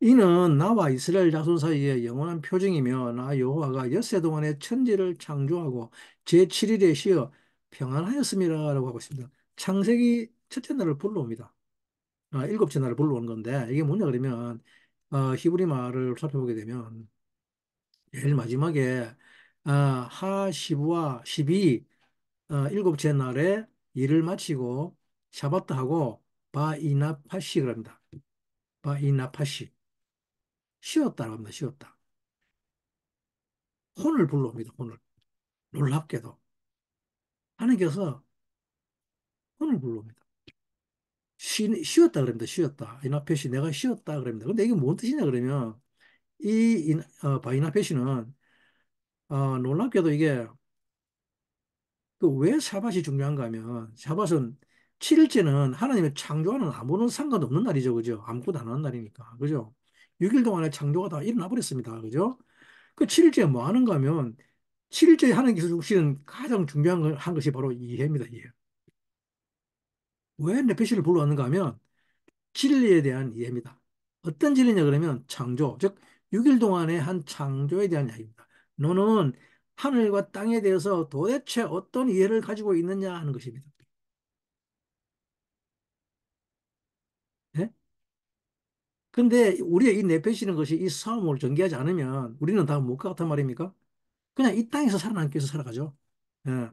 이는 나와 이스라엘 자손 사이에 영원한 표징이며 나 여호와가 엿새 동안에 천지를 창조하고 제7일에 쉬어 평안하였음이라라고 하고 있습니다. 창세기 첫째 날을 불러옵니다. 일곱째 날을 불러오는 건데 이게 뭐냐 그러면 히브리 말을 살펴보게 되면 제일 마지막에 하시부와 십이 일곱째 날에 일을 마치고 샤바트하고 바이나파시 그럽니다. 바이나파시 쉬었다고 합니다. 쉬었다. 혼을 불러옵니다. 혼을. 놀랍게도 하나님께서 혼을 불러옵니다. 쉬었다 그럽니다. 쉬었다. 이나페시 내가 쉬었다 그럽니다. 근데 이게 뭔 뜻이냐 그러면 바이나페시는 놀랍게도 이게 그 왜 샤밧이 중요한가 하면 샤밧은 7일째는 하나님의 창조와는 아무런 상관없는 날이죠. 그죠? 아무것도 안 하는 날이니까. 그죠? 6일 동안에 창조가 다 일어나 버렸습니다. 그죠? 그 7일째 뭐 하는가 하면 7일째 하나님께서 주시는 가장 중요한 한 것이 바로 이해입니다. 이해. 왜 네페시를 불러왔는가 하면 진리에 대한 이해입니다. 어떤 진리냐 그러면 창조, 즉 6일 동안의 한 창조에 대한 이야기입니다. 너는 하늘과 땅에 대해서 도대체 어떤 이해를 가지고 있느냐 하는 것입니다. 예? 근데 우리의 이 내페시는 것이 이 싸움을 전개하지 않으면 우리는 다 못 같단 말입니까? 그냥 이 땅에서 살아남기 위해서 살아가죠. 예.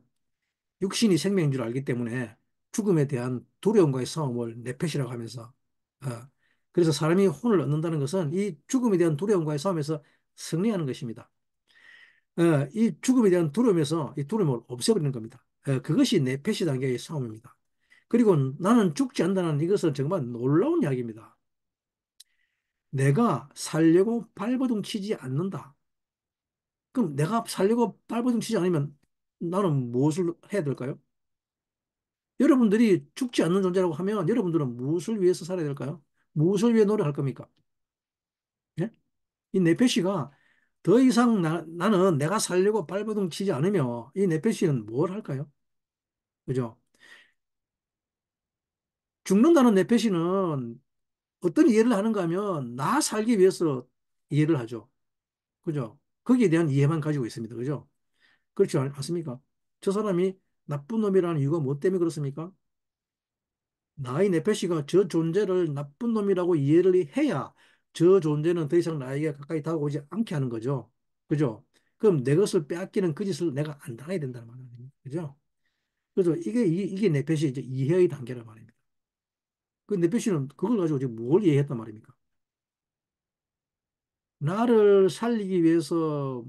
육신이 생명인 줄 알기 때문에 죽음에 대한 두려움과의 싸움을 내펫이라고 하면서 그래서 사람이 혼을 얻는다는 것은 이 죽음에 대한 두려움과의 싸움에서 승리하는 것입니다. 이 죽음에 대한 두려움에서 이 두려움을 없애버리는 겁니다. 그것이 내펫이 단계의 싸움입니다. 그리고 나는 죽지 않는다는 이것은 정말 놀라운 이야기입니다. 내가 살려고 발버둥 치지 않는다. 그럼 내가 살려고 발버둥 치지 않으면 나는 무엇을 해야 될까요? 여러분들이 죽지 않는 존재라고 하면 여러분들은 무엇을 위해서 살아야 될까요? 무엇을 위해 노력할 겁니까? 예? 이 네페시가 더 이상 나는 내가 살려고 발버둥 치지 않으며 이 네페시는 뭘 할까요? 그죠? 죽는다는 네페시는 어떤 이해를 하는가 하면 나 살기 위해서 이해를 하죠. 그죠? 거기에 대한 이해만 가지고 있습니다. 그죠? 그렇지 않습니까? 저 사람이 나쁜 놈이라는 이유가 뭐 때문에 그렇습니까? 나의 네페시가 저 존재를 나쁜 놈이라고 이해를 해야 저 존재는 더 이상 나에게 가까이 다가오지 않게 하는 거죠. 그죠? 그럼 내 것을 빼앗기는 그 짓을 내가 안 당해야 된다는 말입니다. 그죠? 그래서 이게 네페시 이제 이해의 단계란 말입니다. 그 네페시는 그걸 가지고 지금 뭘 이해했단 말입니까? 나를 살리기 위해서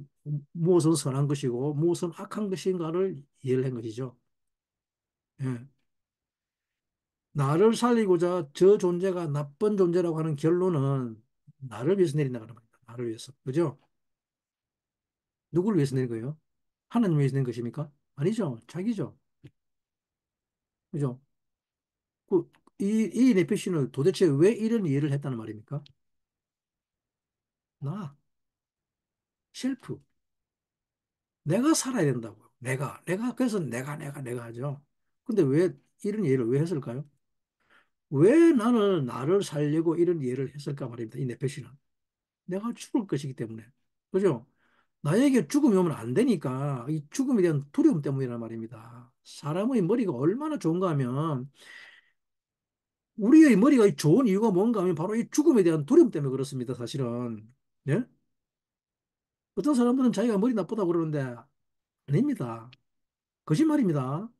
무엇은 선한 것이고 무엇은 악한 것인가를 이해를 한 것이죠. 예. 나를 살리고자 저 존재가 나쁜 존재라고 하는 결론은 나를 위해서 내린다는 말입니다. 나를 위해서. 그죠? 누구를 위해서 내린 거예요? 하나님 위해서 낸 것입니까? 아니죠. 자기죠. 그죠? 그, 이 네페시는 도대체 왜 이런 이해를 했다는 말입니까? 나, 셀프. 내가 살아야 된다고요. 그래서 내가 하죠. 근데 왜 이런 이해를 왜 했을까요? 왜 나를 살려고 이런 이해를 했을까 말입니다. 이 네페시는. 내가 죽을 것이기 때문에. 그죠? 나에게 죽음이 오면 안 되니까 이 죽음에 대한 두려움 때문이란 말입니다. 사람의 머리가 얼마나 좋은가 하면 우리의 머리가 좋은 이유가 뭔가 하면 바로 이 죽음에 대한 두려움 때문에 그렇습니다. 사실은. 예? 어떤 사람들은 자기가 머리 나쁘다고 그러는데 아닙니다. 거짓말입니다.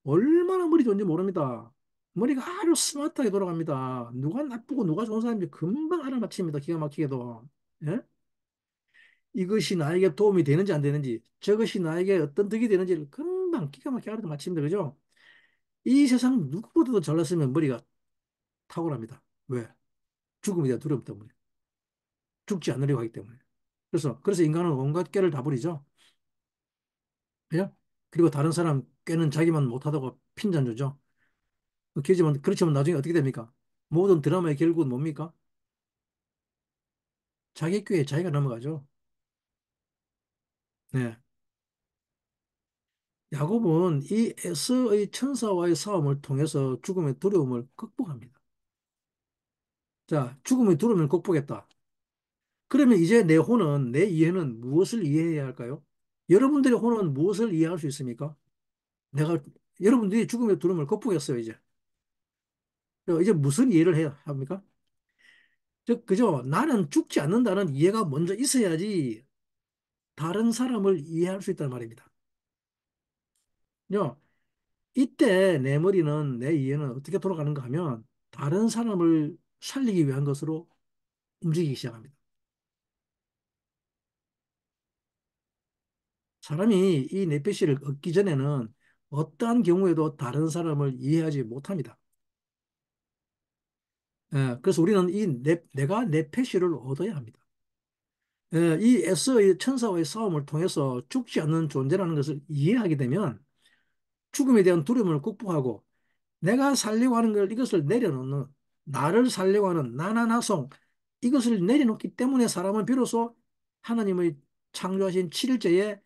얼마나 머리 좋은지 모릅니다. 머리가 아주 스마트하게 돌아갑니다. 누가 나쁘고 누가 좋은 사람인지 금방 알아맞힙니다. 기가 막히게도. 예? 이것이 나에게 도움이 되는지 안 되는지, 저것이 나에게 어떤 득이 되는지를 금방 기가 막히게 알아맞힙니다. 그죠? 이 세상 누구보다도 잘났으면 머리가 탁월합니다. 왜? 죽음에 대한 두려움 때문에. 죽지 않으려고 하기 때문에. 그래서 인간은 온갖 꾀를 다 부리죠. 그죠? 그리고 다른 사람 꾀는 자기만 못하다고 핀잔 주죠. 그렇지만 나중에 어떻게 됩니까? 모든 드라마의 결국은 뭡니까? 자기 꾀에 자기가 넘어가죠. 네. 야곱은 이 에서의 천사와의 싸움을 통해서 죽음의 두려움을 극복합니다. 자, 죽음의 두려움을 극복했다. 그러면 이제 내 혼은, 내 이해는 무엇을 이해해야 할까요? 여러분들의 혼은 무엇을 이해할 수 있습니까? 내가, 여러분들이 죽음의 두려움을 극복했어요, 이제. 이제 무슨 이해를 해야 합니까? 그죠? 나는 죽지 않는다는 이해가 먼저 있어야지 다른 사람을 이해할 수 있단 말입니다. 요, 이때 내 머리는, 내 이해는 어떻게 돌아가는가 하면 다른 사람을 살리기 위한 것으로 움직이기 시작합니다. 사람이 이 넷배시를 얻기 전에는 어떠한 경우에도 다른 사람을 이해하지 못합니다. 그래서 우리는 내가 넷패시를 얻어야 합니다. 이 에스의 천사와의 싸움을 통해서 죽지 않는 존재라는 것을 이해하게 되면 죽음에 대한 두려움을 극복하고 내가 살려고 하는 걸 이것을 내려놓는 나를 살려고 하는 나나나송 이것을 내려놓기 때문에 사람은 비로소 하나님의 창조하신 7일째에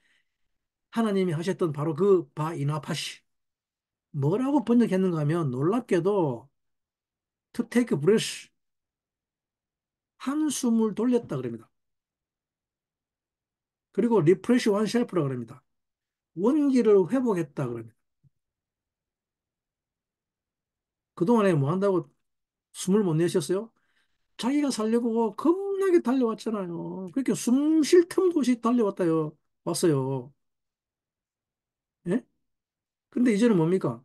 하나님이 하셨던 바로 그 바이나파시 뭐라고 번역했는가 하면 놀랍게도 to take a breath 한숨을 돌렸다 그럽니다. 그리고 refresh oneself라 그럽니다. 원기를 회복했다 그럽니다. 그동안에 뭐 한다고 숨을 못 내셨어요? 자기가 살려고 겁나게 달려왔잖아요. 그렇게 숨 쉴 틈도 없이 달려왔다요. 왔어요. 예? 근데 이제는 뭡니까?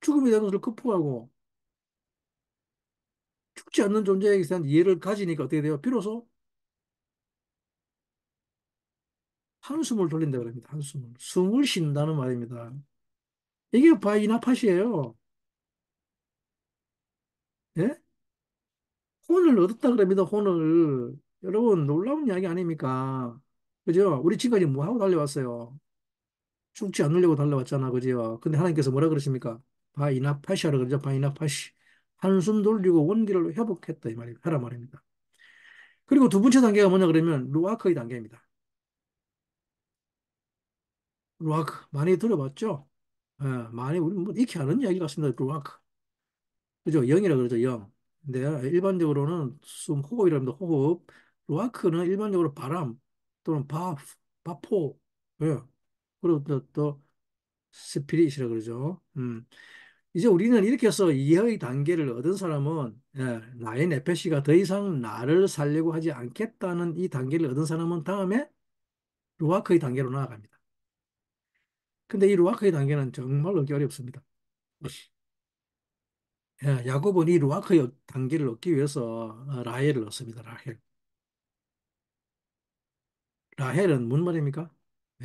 죽음에 대한 것을 극복하고 죽지 않는 존재에 대한 이해를 가지니까 어떻게 돼요? 비로소 한숨을 돌린다 그럽니다. 한숨을. 숨을 쉰다는 말입니다. 이게 바이나팟이에요. 예? 혼을 얻었다 그럽니다. 혼을. 여러분 놀라운 이야기 아닙니까? 그죠? 우리 지금까지 뭐 하고 달려왔어요? 죽지 않으려고 달려왔잖아. 그죠? 근데 하나님께서 뭐라 그러십니까? 바이나팟이라 그러죠. 바이나팟이. 한숨 돌리고 원기를 회복했다. 이 말입니다. 하란 말입니다. 그리고 두 번째 단계가 뭐냐 그러면 루아크의 단계입니다. 루아크. 많이 들어봤죠? 예, 많이 우리 뭐 익히 아는 이야기 같습니다. 루아크. 그죠? 영이라 그러죠. 영. 근데 일반적으로는 숨 호흡이랍니다. 호흡. 루아크는 일반적으로 바람 또는 바포. 예. 그리고 또 스피릿이라 그러죠. 이제 우리는 이렇게 해서 이해의 단계를 얻은 사람은 나의 네페시가 더 이상 나를 살려고 하지 않겠다는 이 단계를 얻은 사람은 다음에 루아크의 단계로 나아갑니다. 근데 이 루아크의 단계는 정말 얻기 어렵습니다. 야곱은 이 루아크의 단계를 얻기 위해서 라헬을 얻습니다. 라헬. 라헬은 뭔 말입니까?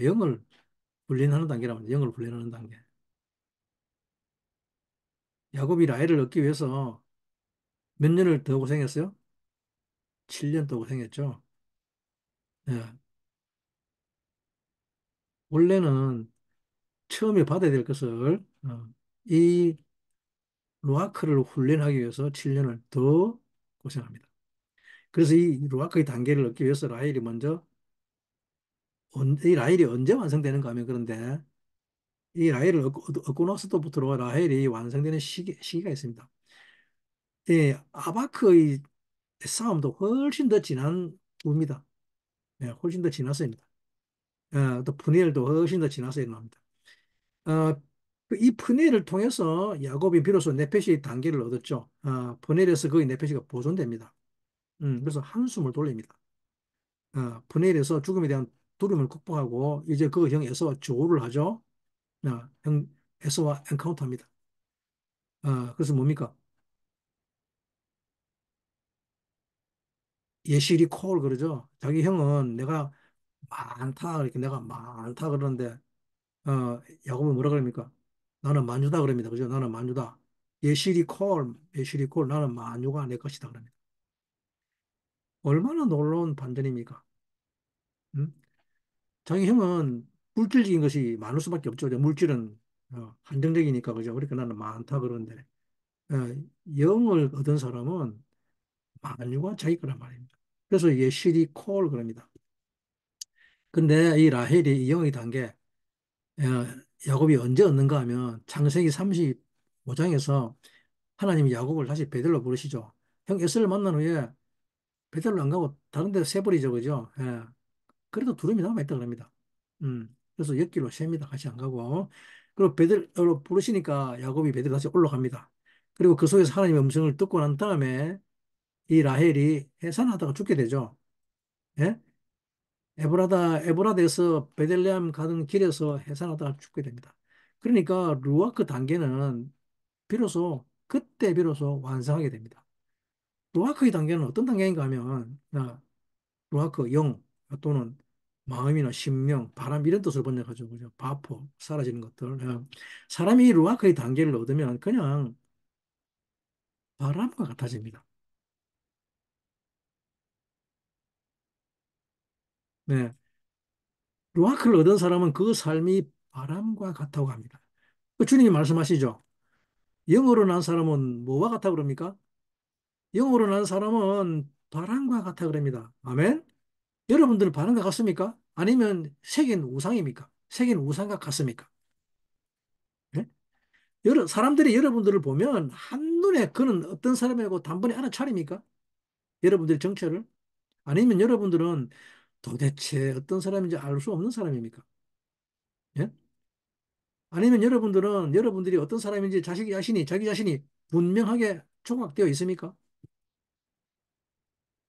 영을 훈련하는 단계라면 영을 훈련하는 단계. 야곱이 라헬을 얻기 위해서 몇 년을 더 고생했어요? 7년 더 고생했죠. 예. 원래는 처음에 받아야 될 것을 이 루아크를 훈련하기 위해서 7년을 더 고생합니다. 그래서 이 루아크의 단계를 얻기 위해서 라헬이 먼저 이 라헬이 언제 완성되는가 하면 그런데 이 라헬을 얻고 나서부터 라헬이 완성되는 시기가 있습니다. 이 아바크의 싸움도 훨씬 더 지난 후입니다. 훨씬 더 지났습니다. 또 푸니엘도 훨씬 더 지나서 일어납니다. 어, 이 푸니엘을 통해서 야곱이 비로소 네페시의 단계를 얻었죠. 푸니엘에서 거의 네페시가 보존됩니다. 그래서 한숨을 돌립니다. 푸니엘에서 죽음에 대한 두려움을 극복하고 이제 그 형 에서와 조우를 하죠. 형 에서와 엔카운터합니다. 그래서 뭡니까? 예시리 콜 그러죠. 자기 형은 내가 많다 이렇게 내가 많다 그러는데 야곱은 뭐라 그럽니까? 나는 만유다 그럽니다. 그죠? 나는 만유다. 예시리 콜 나는 만유가 내 것이다 그럽니다. 얼마나 놀라운 반전입니까? 음? 자기 형은 물질적인 것이 많을 수밖에 없죠. 물질은 한정적이니까 그죠? 그러니까 나는 많다 그러는데 영을 얻은 사람은 만유가 자기 거란 말입니다. 그래서 예시리 콜 그럽니다. 근데 이 라헬이 이 영의 단계, 야곱이 언제 얻는가 하면 창세기 35장에서 하나님이 야곱을 다시 베들로 부르시죠. 형 에서를 만난 후에 베들로 안 가고 다른 데 세버리죠, 그죠? 그래도 두름이 남아있다 그럽니다. 그래서 옆길로 셉니다. 같이 안 가고. 그리고 베들로 부르시니까 야곱이 베들로 다시 올라갑니다. 그리고 그 속에서 하나님의 음성을 듣고 난 다음에 이 라헬이 해산하다가 죽게 되죠. 예? 에브라드에서 베들레헴 가는 길에서 해산하다가 죽게 됩니다. 그러니까 루아크 단계는 그때 비로소 완성하게 됩니다. 루아크의 단계는 어떤 단계인가 하면 루아크 영 또는 마음이나 심령, 바람 이런 뜻을 번역하죠. 그죠? 바포, 사라지는 것들. 사람이 루아크의 단계를 얻으면 그냥 바람과 같아집니다. 네. 루아크를 얻은 사람은 그 삶이 바람과 같다고 합니다. 그 주님이 말씀하시죠. 영으로 난 사람은 뭐와 같아 그럽니까? 영으로 난 사람은 바람과 같아 그럽니다. 아멘? 여러분들은 바람과 같습니까? 아니면 색인 우상입니까? 색인 우상과 같습니까? 예? 사람들이 여러분들을 보면 한눈에 그는 어떤 사람이라고 단번에 알아차립니까? 여러분들의 정체를? 아니면 여러분들은 도대체 어떤 사람인지 알 수 없는 사람입니까? 예? 아니면 여러분들은 여러분들이 어떤 사람인지 자기 자신이 분명하게 조각되어 있습니까?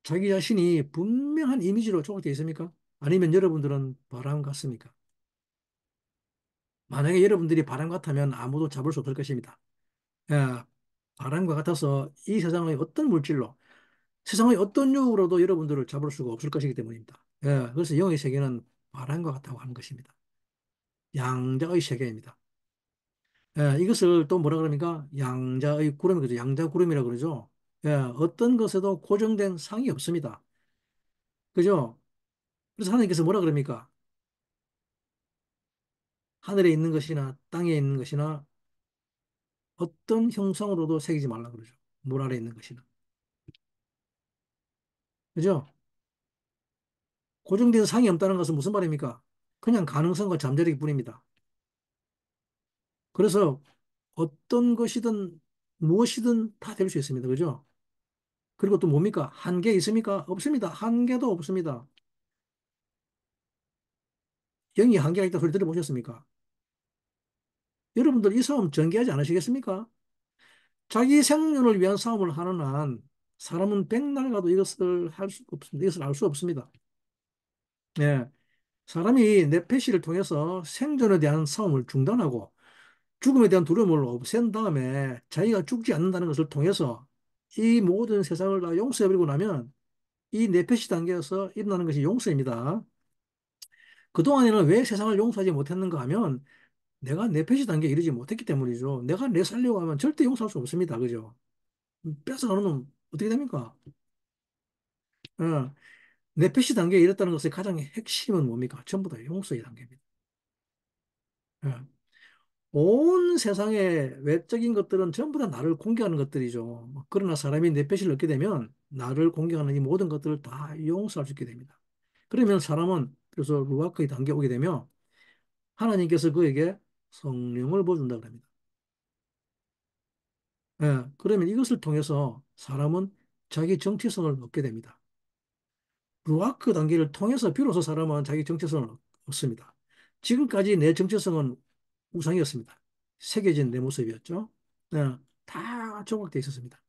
자기 자신이 분명한 이미지로 조각되어 있습니까? 아니면 여러분들은 바람 같습니까? 만약에 여러분들이 바람 같으면 아무도 잡을 수 없을 것입니다. 예, 바람과 같아서 이 세상의 어떤 물질로, 세상의 어떤 유혹으로도 여러분들을 잡을 수가 없을 것이기 때문입니다. 그래서 영의 세계는 바람과 같다고 하는 것입니다. 양자의 세계입니다. 이것을 또 뭐라 그럽니까? 양자의 구름, 그죠? 양자 구름이라고 그러죠. 어떤 것에도 고정된 상이 없습니다. 그죠? 그래서 하나님께서 뭐라 그럽니까? 하늘에 있는 것이나 땅에 있는 것이나 어떤 형상으로도 새기지 말라 그러죠. 물 아래 있는 것이나. 그죠? 고정된 상이 없다는 것은 무슨 말입니까? 그냥 가능성과 잠재력일 뿐입니다. 그래서 어떤 것이든 무엇이든 다 될 수 있습니다. 그죠? 그리고 또 뭡니까? 한계 있습니까? 없습니다. 한계도 없습니다. 영이 한계가 있다 소리 들어보셨습니까? 여러분들 이 싸움 전개하지 않으시겠습니까? 자기 생존을 위한 싸움을 하는 한 사람은 백날 가도 이것을 할 수 없습니다. 이것을 알 수 없습니다. 예. 사람이 뇌폐시를 통해서 생존에 대한 싸움을 중단하고 죽음에 대한 두려움을 없앤 다음에 자기가 죽지 않는다는 것을 통해서 이 모든 세상을 다 용서해버리고 나면 이 뇌폐시 단계에서 일어나는 것이 용서입니다. 그동안에는 왜 세상을 용서하지 못했는가 하면 내가 뇌폐시 단계에 이르지 못했기 때문이죠. 내가 내 살려고 하면 절대 용서할 수 없습니다. 그죠? 뺏어가는 놈 어떻게 됩니까? 어, 뇌폐시 단계에 이르다는 것의 가장 핵심은 뭡니까? 전부 다 용서의 단계입니다. 예. 온 세상의 외적인 것들은 전부 다 나를 공격하는 것들이죠. 그러나 사람이 뇌폐시를 얻게 되면 나를 공격하는 이 모든 것들을 다 용서할 수 있게 됩니다. 그러면 사람은 그래서 루아크의 단계에 오게 되면 하나님께서 그에게 성령을 부어준다 그럽니다. 그러면 이것을 통해서 사람은 자기 정체성을 얻게 됩니다. 루아크 단계를 통해서 비로소 사람은 자기 정체성을 얻습니다. 지금까지 내 정체성은 우상이었습니다. 새겨진 내 모습이었죠. 다 조각되어 있었습니다.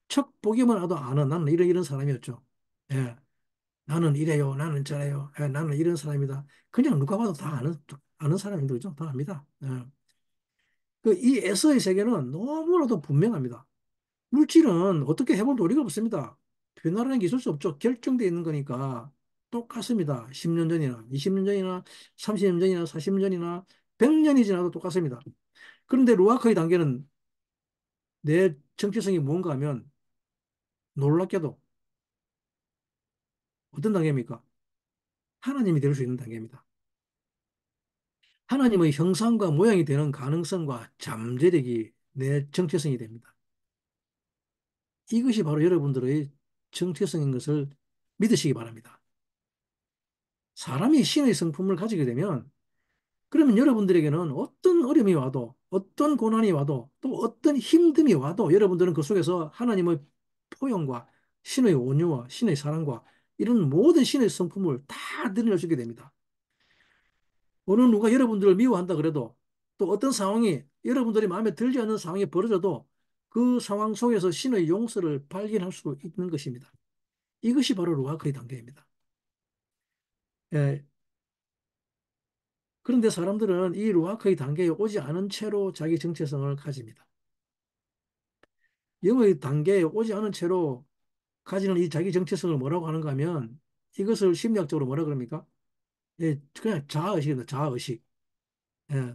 척 보기만 해도 아는 나는 이런 사람이었죠. 예, 나는 이래요, 나는 저래요, 나는 이런 사람이다. 그냥 누가 봐도 다 아는 사람인데 그죠? 다 압니다. 이 에서의 세계는 너무나도 분명합니다. 물질은 어떻게 해볼 도리가 없습니다. 변화라는 게 있을 수 없죠. 결정되어 있는 거니까 똑같습니다. 10년 전이나 20년 전이나 30년 전이나 40년 전이나 100년이 지나도 똑같습니다. 그런데 루아크의 단계는 내 정체성이 뭔가 하면 놀랍게도 어떤 단계입니까? 하나님이 될 수 있는 단계입니다. 하나님의 형상과 모양이 되는 가능성과 잠재력이 내 정체성이 됩니다. 이것이 바로 여러분들의 정체성인 것을 믿으시기 바랍니다. 사람이 신의 성품을 가지게 되면 그러면 여러분들에게는 어떤 어려움이 와도 어떤 고난이 와도 또 어떤 힘듦이 와도 여러분들은 그 속에서 하나님의 포용과 신의 온유와 신의 사랑과 이런 모든 신의 성품을 다 드러낼 수 있게 됩니다. 어느 누가 여러분들을 미워한다 그래도 또 어떤 상황이 여러분들이 마음에 들지 않는 상황이 벌어져도 그 상황 속에서 신의 용서를 발견할 수 있는 것입니다. 이것이 바로 루아크의 단계입니다. 예, 그런데 사람들은 이 루아크의 단계에 오지 않은 채로 자기 정체성을 가집니다. 영의 단계에 오지 않은 채로 가지는 이 자기 정체성을 뭐라고 하는가 하면 이것을 심리학적으로 뭐라 그럽니까? 예, 그냥 자아의식입니다. 자아의식. 예,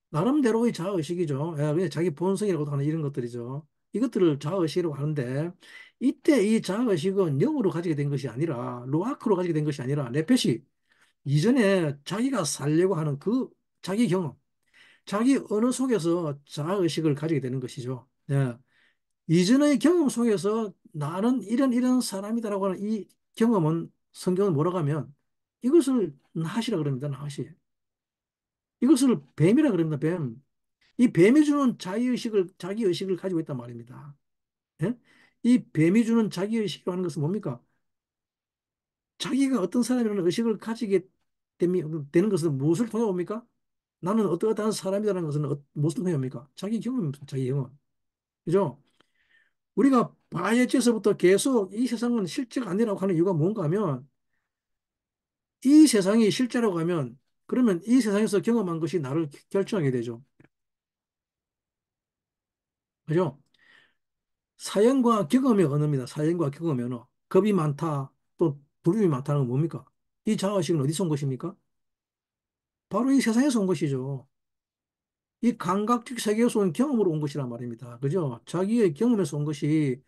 나름대로의 자아의식이죠. 예, 그냥 자기 본성이라고 하는 이런 것들이죠. 이것들을 자아의식이라고 하는데 이때 이 자아의식은 영으로 가지게 된 것이 아니라 루아크로 가지게 된 것이 아니라 네페시 이전에 자기가 살려고 하는 그 자기 경험, 자기 언어 속에서 자아의식을 가지게 되는 것이죠. 예. 이전의 경험 속에서 나는 이런 사람이다라고 하는 이 경험은 성경은 뭐라고 하면 이것을 나시라 그럽니다. 나시. 이것을 뱀이라 그럽니다. 뱀. 이 뱀이 주는 자기 의식을 가지고 있단 말입니다. 예? 이 뱀이 주는 자기 의식이라고 하는 것은 뭡니까? 자기가 어떤 사람이라는 의식을 가지게 되는 것은 무엇을 통해 옵니까? 나는 어떠한 사람이라는 것은 무엇을 통해 옵니까? 자기 경험입니다. 자기 경험. 그죠? 우리가 바예체에서부터 계속 이 세상은 실제가 아니라고 하는 이유가 뭔가 하면 이 세상이 실제라고 하면 그러면 이 세상에서 경험한 것이 나를 결정하게 되죠. 그죠? 사연과 경험의 언어입니다. 사연과 경험의 언어. 겁이 많다, 또 두려움이 많다는 건 뭡니까? 이 자아식은 어디서 온 것입니까? 바로 이 세상에서 온 것이죠. 이 감각적 세계에서 온 경험으로 온 것이란 말입니다. 그죠? 자기의 경험에서 온 것이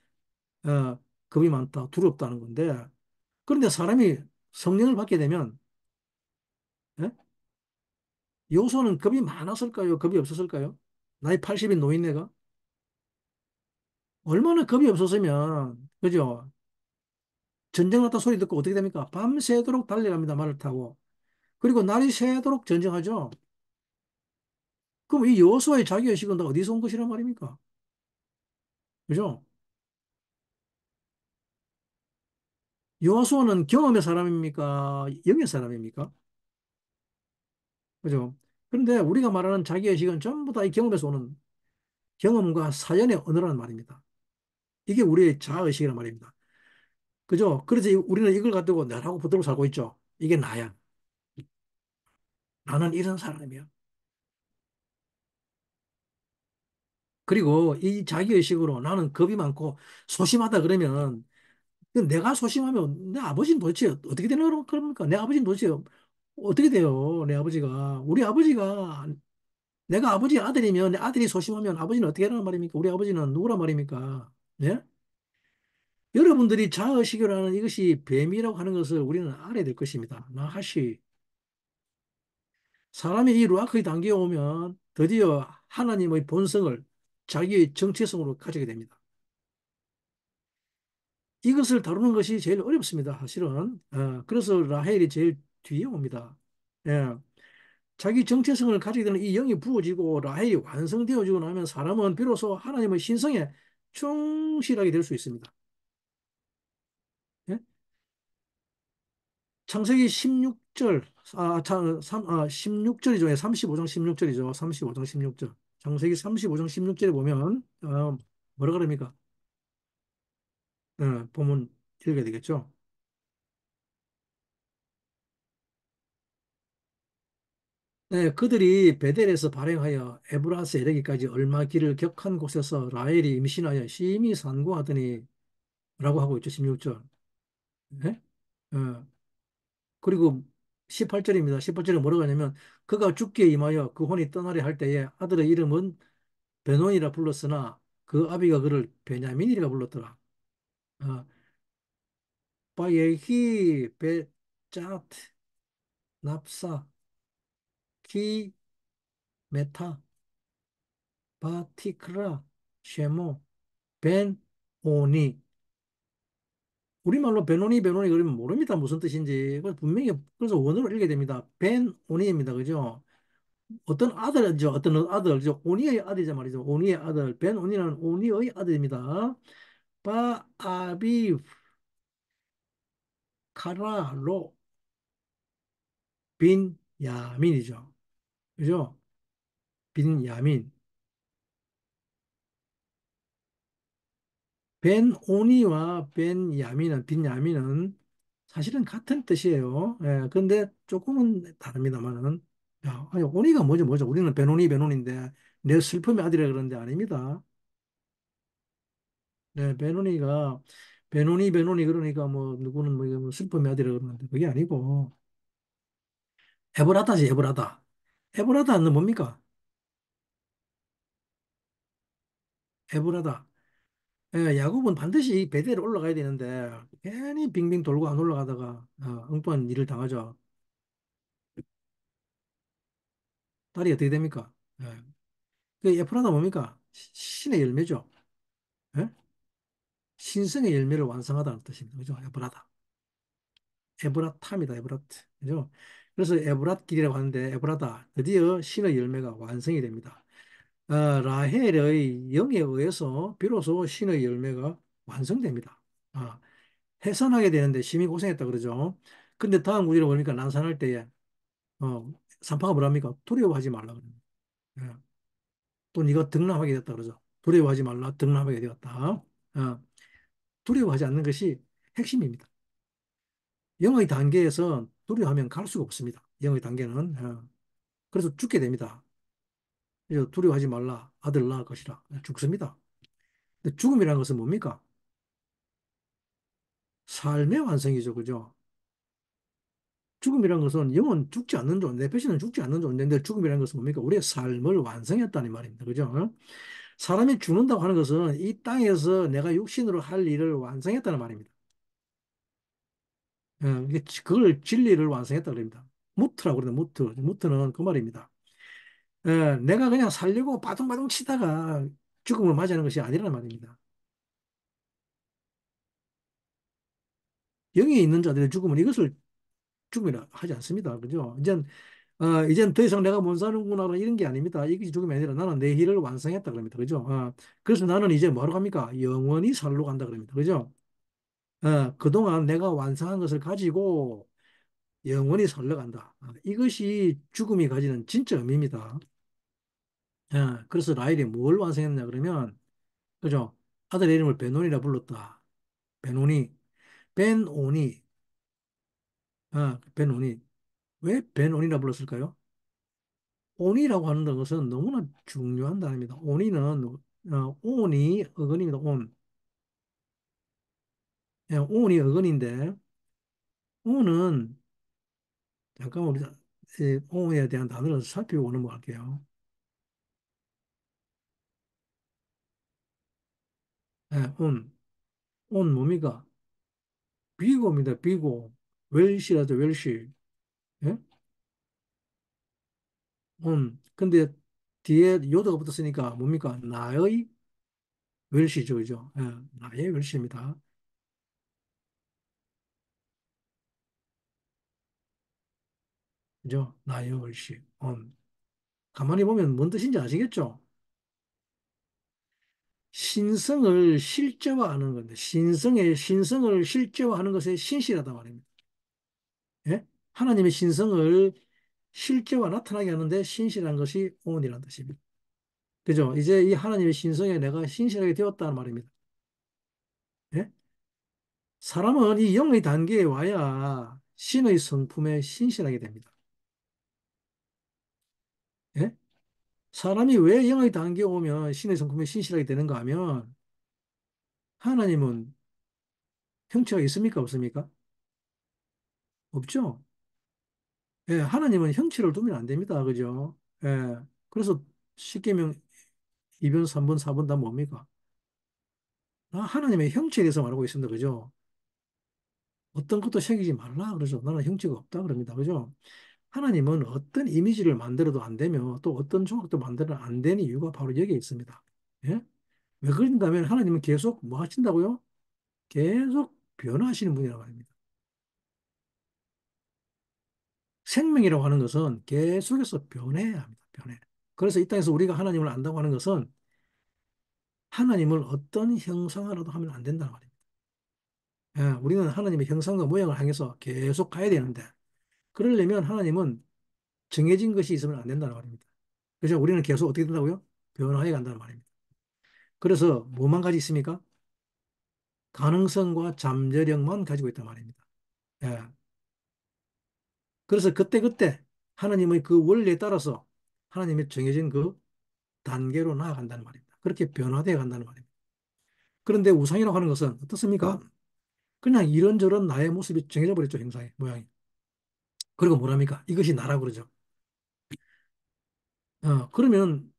어, 겁이 많다, 두렵다는 건데 그런데 사람이 성령을 받게 되면 예? 요소는 겁이 많았을까요? 겁이 없었을까요? 나이 80인 노인네가 얼마나 겁이 없었으면 그죠? 전쟁 났다 소리 듣고 어떻게 됩니까? 밤새도록 달려갑니다. 말을 타고. 그리고 날이 새도록 전쟁하죠. 그럼 이 여호수아의 자기의식은 다 어디서 온 것이란 말입니까? 그죠? 여호수아는 경험의 사람입니까? 영의 사람입니까? 그죠? 그런데 우리가 말하는 자기의식은 전부 다 이 경험에서 오는 경험과 사연의 언어라는 말입니다. 이게 우리의 자아의식이란 말입니다. 그죠? 그래서 우리는 이걸 가지고 나라고 붙들고 살고 있죠. 이게 나야. 나는 이런 사람이야. 그리고 이 자기의식으로 나는 겁이 많고 소심하다 그러면 내가 소심하면 내 아버지는 도대체 어떻게 되는 겁니까? 내 아버지는 도대체 어떻게 돼요? 내 아버지가. 우리 아버지가 내가 아버지 아들이면 내 아들이 소심하면 아버지는 어떻게 하란 말입니까? 우리 아버지는 누구란 말입니까? 예? 여러분들이 자아의식이라는 이것이 뱀이라고 하는 것을 우리는 알아야 될 것입니다. 나하시. 사람이 이 루아크의 단계에 오면 드디어 하나님의 본성을 자기의 정체성으로 가지게 됩니다. 이것을 다루는 것이 제일 어렵습니다. 사실은. 그래서 라헬이 제일 뒤에 옵니다. 예. 자기 정체성을 가지게 되는 이 영이 부어지고 라헬이 완성되어지고 나면 사람은 비로소 하나님의 신성에 충실하게 될 수 있습니다. 예? 창세기 16절, 16절이죠. 35장 16절이죠. 35장 16절. 창세기 35장 16절에 보면, 뭐라 그럽니까? 보면 읽어야 되겠죠. 네, 그들이 베델에서 발행하여 에브라스 에르기까지 얼마 길을 격한 곳에서 라헬이 임신하여 심히 산고하더니 라고 하고 있죠. 16절. 네? 어, 그리고 18절입니다. 18절에 뭐라고 하냐면 그가 죽기에 임하여 그 혼이 떠나려 할 때에 아들의 이름은 베논이라 불렀으나 그 아비가 그를 베냐민이라 불렀더라. 어, 바예히 베짜트 납사 키 메타 바티크라 쉐모 벤 오니. 우리말로 베노니 베노니 그러면 모릅니다. 무슨 뜻인지. 그래서 분명히 그래서 원어로 읽게 됩니다. 벤오니입니다. 그죠? 어떤 아들이죠. 어떤 아들이죠. 오니의 아들이자 말이죠. 오니의 아들. 벤오니는 오니의 아들입니다. 바아비 카라로 빈 야민이죠. 그죠? 빈 야민. 벤오니와 벤야민은 빈야민은 사실은 같은 뜻이에요. 예, 근데 조금은 다릅니다만은. 야, 아니, 오니가 뭐죠? 우리는 벤오니 베논인데 내 슬픔의 아들이라 그러는데 아닙니다. 네, 베논이 그러니까 뭐 누구는 뭐 이거 뭐 슬픔의 아들이라 그러는데 그게 아니고 에브라다지 에브라다. 에브라다는 뭡니까? 에브라다. 예, 야곱은 반드시 베델에 올라가야 되는데 괜히 빙빙 돌고 안 올라가다가 엉뚱한 일을 당하죠. 딸이 어떻게 됩니까? 예. 그 에프라다 뭡니까? 신의 열매죠. 예? 신성의 열매를 완성하다는 뜻입니다. 그죠? 에브라다. 에브라타입니다. 에브라트. 그죠? 그래서 에브랏길이라고 하는데 에브라다. 드디어 신의 열매가 완성이 됩니다. 라헬의 영에 의해서 비로소 신의 열매가 완성됩니다. 아, 해산하게 되는데 심히 고생했다 그러죠. 근데 다음 구절에 보니까 난산할 때에 산파가 뭐랍니까? 두려워하지 말라 그럽니다. 예. 또 네가 등남하게 됐다 그러죠. 두려워하지 말라 등남하게 되었다. 두려워하지 않는 것이 핵심입니다. 영의 단계에서 두려워하면 갈 수가 없습니다. 영의 단계는. 그래서 죽게 됩니다. 그래서 두려워하지 말라. 아들 낳을 것이라. 죽습니다. 근데 죽음이라는 것은 뭡니까? 삶의 완성이죠. 그죠? 죽음이라는 것은 영은 죽지 않는 존재, 내 배신은 죽지 않는 존재인데 죽음이라는 것은 뭡니까? 우리의 삶을 완성했다는 말입니다. 그죠? 사람이 죽는다고 하는 것은 이 땅에서 내가 육신으로 할 일을 완성했다는 말입니다. 그걸 진리를 완성했다 그럽니다. 무트라고 그러는데 무트는 그 말입니다. 내가 그냥 살려고 바둥바둥 치다가 죽음을 맞이하는 것이 아니라는 말입니다. 영에 있는 자들의 죽음은 이것을 죽음이라 하지 않습니다. 그죠? 이젠 더 이상 내가 못 사는구나 이런 게 아닙니다. 이것이 죽음이 아니라 나는 내 일을 완성했다 그럽니다. 그죠? 그래서 나는 이제 뭐하러 갑니까? 영원히 살러 간다 그럽니다. 그죠? 그동안 내가 완성한 것을 가지고 영원히 살러 간다. 이것이 죽음이 가지는 진짜 의미입니다. 그래서 라헬이 뭘 완성했냐 그러면 그죠? 아들의 이름을 베논이라 불렀다. 베논이, 벤오니, 베논이. 왜 벤오니라 불렀을까요? 온이라고 하는 것은 너무나 중요한 단어입니다. 온이는 온이 어근입니다. 온. 온이 어근인데 온은 잠깐만 우리 온에 대한 단어를 살펴보고 넘어갈게요. 온. 온 뭡니까? 비고입니다. 비고. 웰시라죠. 웰시. 예? 온. 근데 뒤에 요도가 붙었으니까 뭡니까? 나의 웰시죠. 그죠? 나의 웰시입니다. 그죠? 나의 웰시. 온. 가만히 보면 뭔 뜻인지 아시겠죠? 신성을 실제화하는 건데, 신성을 실제화하는 것에 신실하다 말입니다. 예? 하나님의 신성을 실제화 나타나게 하는데 신실한 것이 온이라는 뜻입니다. 그죠? 이제 이 하나님의 신성에 내가 신실하게 되었다는 말입니다. 예? 사람은 이 영의 단계에 와야 신의 성품에 신실하게 됩니다. 예? 사람이 왜 영의 단계에 오면 신의 성품에 신실하게 되는가 하면 하나님은 형체가 있습니까? 없습니까? 없죠? 예, 하나님은 형체를 두면 안 됩니다. 그죠? 예. 그래서 십계명 2번, 3번, 4번 다 뭡니까? 하나님의 형체에 대해서 말하고 있습니다. 그죠? 어떤 것도 새기지 말라. 그러죠. 나는 형체가 없다. 그럽니다. 그죠? 하나님은 어떤 이미지를 만들어도 안 되며 또 어떤 조각도 만들어도 안 되는 이유가 바로 여기에 있습니다. 예? 왜 그런다면 하나님은 계속 뭐 하신다고요? 계속 변화하시는 분이라고 말입니다. 생명이라고 하는 것은 계속해서 변해야 합니다. 변해. 그래서 이 땅에서 우리가 하나님을 안다고 하는 것은 하나님을 어떤 형상으로도 하면 안 된다는 말입니다. 예, 우리는 하나님의 형상과 모양을 향해서 계속 가야 되는데 그러려면 하나님은 정해진 것이 있으면 안 된다는 말입니다. 그래서 우리는 계속 어떻게 된다고요? 변화해 간다는 말입니다. 그래서 뭐만 가지고 있습니까? 가능성과 잠재력만 가지고 있단 말입니다. 예. 그래서 그때그때 하나님의 그 원리에 따라서 하나님의 정해진 그 단계로 나아간다는 말입니다. 그렇게 변화되어 간다는 말입니다. 그런데 우상이라고 하는 것은 어떻습니까? 그냥 이런저런 나의 모습이 정해져 버렸죠, 형상이, 모양이. 그리고 뭐랍니까? 이것이 나라고 그러죠. 그러면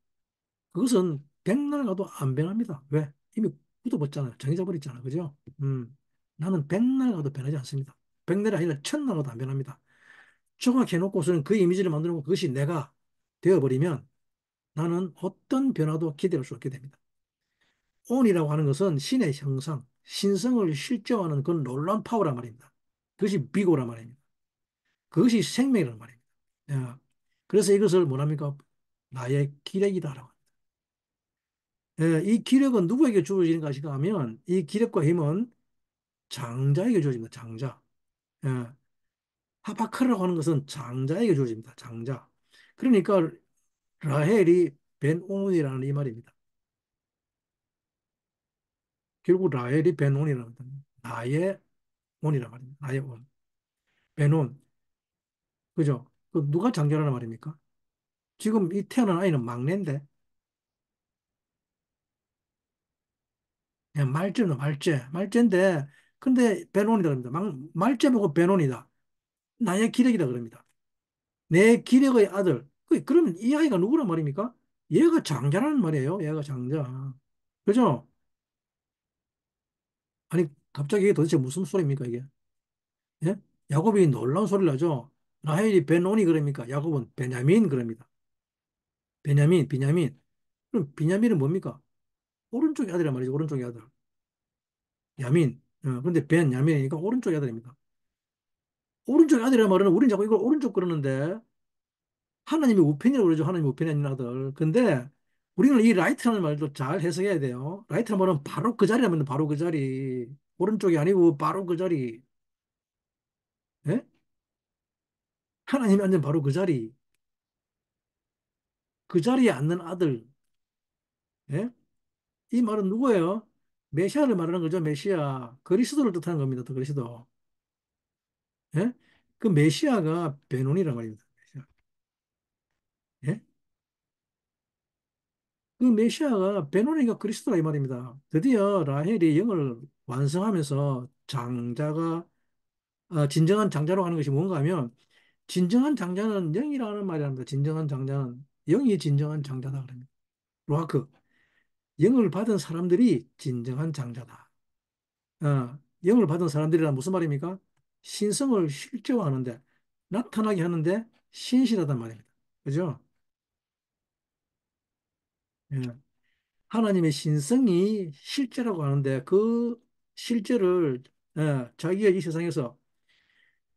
그것은 백날 가도 안 변합니다. 왜? 이미 굳어버렸잖아요. 정해져 버렸잖아요. 그죠? 나는 백날 가도 변하지 않습니다. 백날이 아니라 천날 가도 안 변합니다. 조각해놓고서는 그 이미지를 만들고 그것이 내가 되어버리면 나는 어떤 변화도 기대할 수 없게 됩니다. 온이라고 하는 것은 신의 형상, 신성을 실제화하는 그런 놀라운 파워란 말입니다. 그것이 비고란 말입니다. 그것이 생명이란 말입니다. 야, 그래서 이것을 뭐랍니까? 나의 기력이다라고. 이 기력은 누구에게 주어지는 것인가 하면 이 기력과 힘은 장자에게 주어집니다. 장자. 예, 하바카라고 하는 것은 장자에게 주어집니다. 장자. 그러니까 라헬이 벤온이라는 이 말입니다. 결국 라헬이 벤온이라는 겁니다. 나의 온이란 말입니다. 나의 온. 벤온. 그죠? 그 누가 장자라는 말입니까? 지금 이 태어난 아이는 막내인데, 그냥 말째입니다. 말째. 말째인데, 근데 벤온이다 그럽니다. 말째 보고 벤온이다. 나의 기력이다 그럽니다. 내 기력의 아들. 그러면 이 아이가 누구란 말입니까? 얘가 장자라는 말이에요. 얘가 장자. 그죠? 아니, 갑자기 이게 도대체 무슨 소리입니까, 이게? 예? 야곱이 놀라운 소리를 하죠. 라헬이 벤오니 그럽니까? 야곱은 베냐민 그럽니다. 비냐민. 그럼 비냐민은 뭡니까? 오른쪽의 아들이란 말이죠. 오른쪽의 아들. 야민. 근데 벤야민이니까 오른쪽의 아들입니다. 오른쪽의 아들이란 말은 우리는 자꾸 이걸 오른쪽 그러는데 하나님이 우편이라고 그러죠. 하나님이 우편이 아닌 아들. 근데 우리는 이 라이트라는 말도 잘 해석해야 돼요. 라이트라는 말은 바로 그 자리라면 바로 그 자리. 오른쪽이 아니고 바로 그 자리. 예? 하나님이 앉은 바로 그 자리. 그 자리에 앉는 아들. 예? 이 말은 누구예요? 메시아를 말하는 거죠. 메시아. 그리스도를 뜻하는 겁니다. 또 그리스도. 예? 그 메시아가 베논이란 말입니다. 메시아. 예? 그 메시아가 베논이가 그리스도라 이 말입니다. 드디어 라헬이 영을 완성하면서 장자가 진정한 장자로 하는 것이 뭔가 하면 진정한 장자는 영이라는 말이랍니다. 진정한 장자는 영이 진정한 장자다 그럽니다. 로하크 영을 받은 사람들이 진정한 장자다. 영을 받은 사람들이란 무슨 말입니까? 신성을 실제화하는데 나타나게 하는데 신실하단 말입니다. 그죠? 예. 하나님의 신성이 실제라고 하는데 그 실제를 자기가 이 세상에서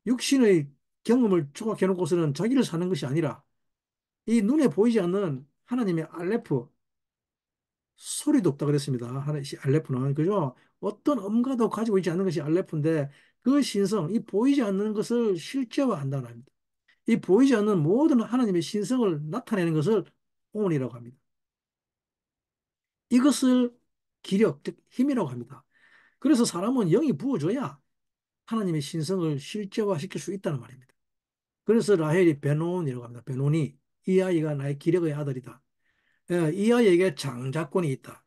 육신의 경험을 조각해 놓고서는 자기를 사는 것이 아니라 이 눈에 보이지 않는 하나님의 알레프 소리도 없다 그랬습니다. 하나 알레프는 그죠? 어떤 음가도 가지고 있지 않는 것이 알레프인데 그 신성, 이 보이지 않는 것을 실제화한다는 겁니다. 이 보이지 않는 모든 하나님의 신성을 나타내는 것을 온이라고 합니다. 이것을 기력, 즉 힘이라고 합니다. 그래서 사람은 영이 부어줘야 하나님의 신성을 실제화시킬 수 있다는 말입니다. 그래서 라헬이 베논이라고 합니다. 베논이 이 아이가 나의 기력의 아들이다. 이 아이에게 장자권이 있다.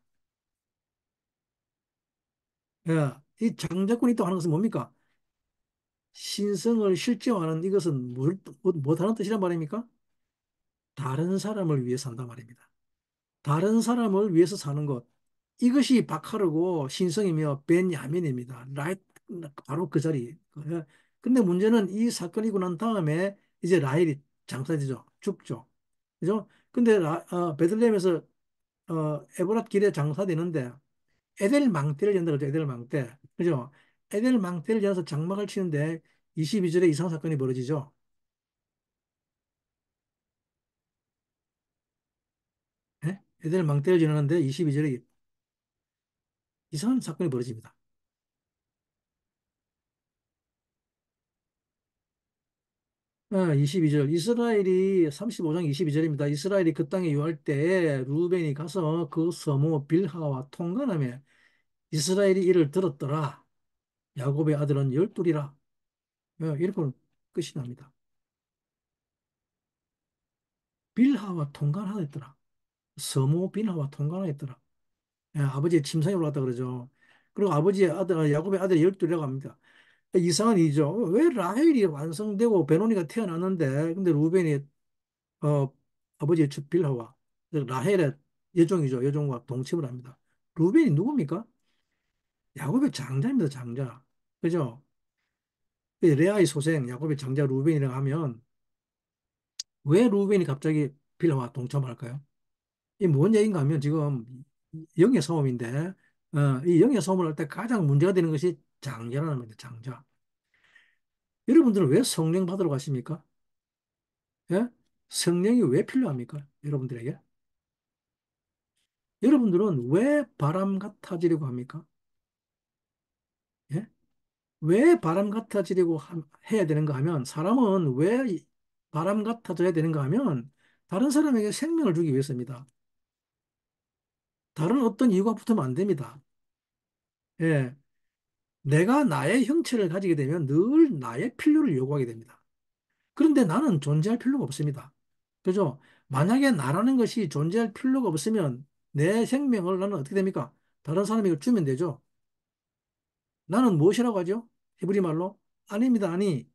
이 장자권이 있다고 하는 것은 뭡니까? 신성을 실제화하는 이것은 다른 뜻이란 말입니까? 다른 사람을 위해서 한단 말입니다. 다른 사람을 위해서 사는 것. 이것이 바카르고 신성이며 벤야민입니다. 바로 그 자리. 근데 문제는 이 사건이 있고 난 다음에 이제 라헬이 장사되죠. 죽죠. 그죠? 근데 베들레헴에서 에브랏 길에 장사되는데 에델 망대를 연다 그러죠. 에델 망대. 그죠? 에델 망대를 연서 장막을 치는데 22절에 이상 사건이 벌어지죠. 예? 에델 망대를 지나는데 22절에 이상한 사건이 벌어집니다. 22절. 이스라엘이 35장 22절입니다. 이스라엘이 그 땅에 유할 때에 루벤이 가서 그 서무 빌하와 통관하며 이스라엘이 이를 들었더라. 야곱의 아들은 열둘이라. 이렇게 끝이 납니다. 빌하와 통관하였더라. 서무 빌하와 통관하였더라. 아버지의 침상에 올랐다 그러죠. 그리고 아버지의 아들, 야곱의 아들이 열둘이라고 합니다. 이상한 일이죠. 왜 라헬이 완성되고 베노니가 태어났는데, 근데 루벤이, 어, 아버지의 첫 빌하와 라헬의 여종이죠. 여종과 동침을 합니다. 루벤이 누굽니까? 야곱의 장자입니다. 장자. 그죠? 레아의 소생, 야곱의 장자 루벤이라고 하면, 왜 루벤이 갑자기 빌하와 동참할까요? 이 뭔 얘기인가 하면 지금 영의 싸움인데 이 영의 싸움을 할 때 가장 문제가 되는 것이 장자라는 겁니다. 장자. 여러분들은 왜 성령 받으러 가십니까? 예? 성령이 왜 필요합니까? 여러분들에게? 여러분들은 왜 바람 같아지려고 합니까? 예? 왜 바람 같아지려고 해야 되는가 하면 사람은 왜 바람 같아져야 되는가 하면 다른 사람에게 생명을 주기 위해서입니다. 다른 어떤 이유가 붙으면 안 됩니다. 예. 내가 나의 형체를 가지게 되면 늘 나의 필요를 요구하게 됩니다. 그런데 나는 존재할 필요가 없습니다. 그죠? 만약에 나라는 것이 존재할 필요가 없으면 내 생명을 나는 어떻게 됩니까? 다른 사람에게 주면 되죠. 나는 무엇이라고 하죠? 히브리 말로? 아닙니다. 아니.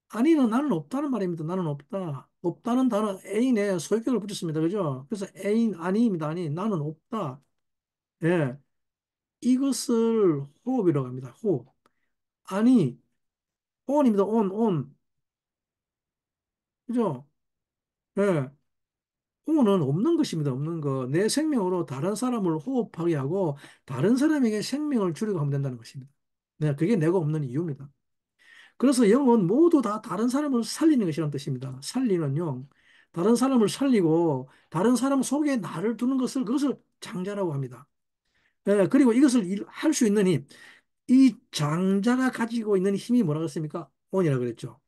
아니는 나는 없다는 말입니다. 나는 없다. 없다는 단어 애인에 소유격을 붙였습니다. 그죠? 그래서 애인 아니입니다. 아니. 나는 없다. 예. 이것을 호흡이라고 합니다. 호흡. 아니. 온입니다. 온. 그죠? 예. 호흡은 없는 것입니다. 없는 거. 내 생명으로 다른 사람을 호흡하게 하고 다른 사람에게 생명을 주려고 하면 된다는 것입니다. 네, 그게 내가 없는 이유입니다. 그래서 영은 모두 다 다른 사람을 살리는 것이라는 뜻입니다. 살리는 영. 다른 사람을 살리고 다른 사람 속에 나를 두는 것을 그것을 장자라고 합니다. 예, 그리고 이것을 할 수 있는 힘. 이 장자가 가지고 있는 힘이 뭐라고 했습니까? 온이라고 그랬죠.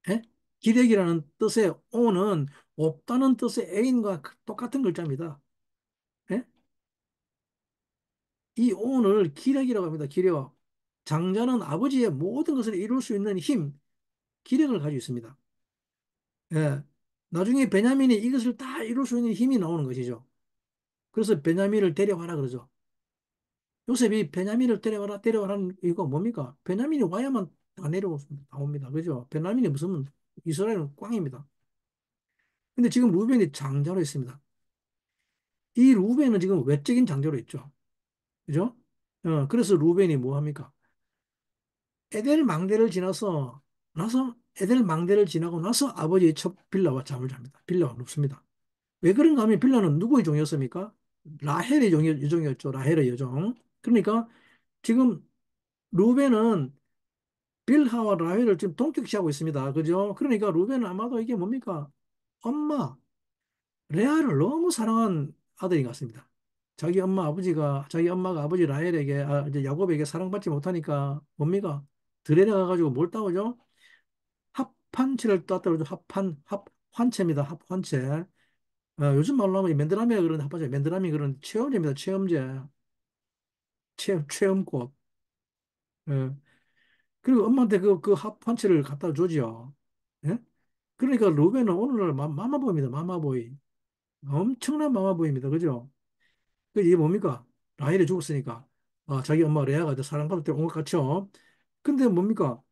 예? 기력이라는 뜻의 온은 없다는 뜻의 애인과 똑같은 글자입니다. 예? 이 온을 기력이라고 합니다. 기력. 장자는 아버지의 모든 것을 이룰 수 있는 힘, 기력을 가지고 있습니다. 예. 나중에 베냐민이 이것을 다 이룰 수 있는 힘이 나오는 것이죠. 그래서 베냐민을 데려와라 그러죠. 요셉이 베냐민을 데려와라는 이유가 뭡니까? 베냐민이 와야만 다 나옵니다. 그죠? 베냐민이 무슨 이스라엘은 꽝입니다. 근데 지금 루벤이 장자로 있습니다. 이 루벤은 지금 외적인 장자로 있죠. 그죠? 그래서 루벤이 뭐 합니까? 에델 망대를 지나서 에델 망대를 지나고 나서 아버지의 첫 빌라와 잠을 잡니다. 빌라와 눕습니다. 왜 그런가 하면 빌라는 누구의 종이었습니까? 라헬의 여종이었죠. 라헬의 여종. 그러니까 지금 루벤은 빌하와 라헬을 지금 동격시하고 있습니다. 그죠? 그러니까 루벤은 아마도 이게 뭡니까? 엄마 레아를 너무 사랑한 아들인 것 같습니다. 자기 엄마가 아버지 라헬에게 이제 야곱에게 사랑받지 못하니까 뭡니까? 들에다가 가지고 뭘 따오죠? 합판치를 땄다 그러죠. 합환체입니다. 합환체. 요즘 말로 하면 맨드라미가 그런 합하죠. 맨드라미 그런 체험제입니다. 체험제. 체험꽃. 예. 그리고 엄마한테 그 합판치를 갖다 주지요. 예? 그러니까 루벤은 오늘날 마마보이입니다. 마마보이. 엄청난 마마보이입니다. 그죠? 그 이게 뭡니까? 라헬이 죽었으니까. 자기 엄마 레아가 이제 사랑받을 때 온 것 같죠? 근데 뭡니까?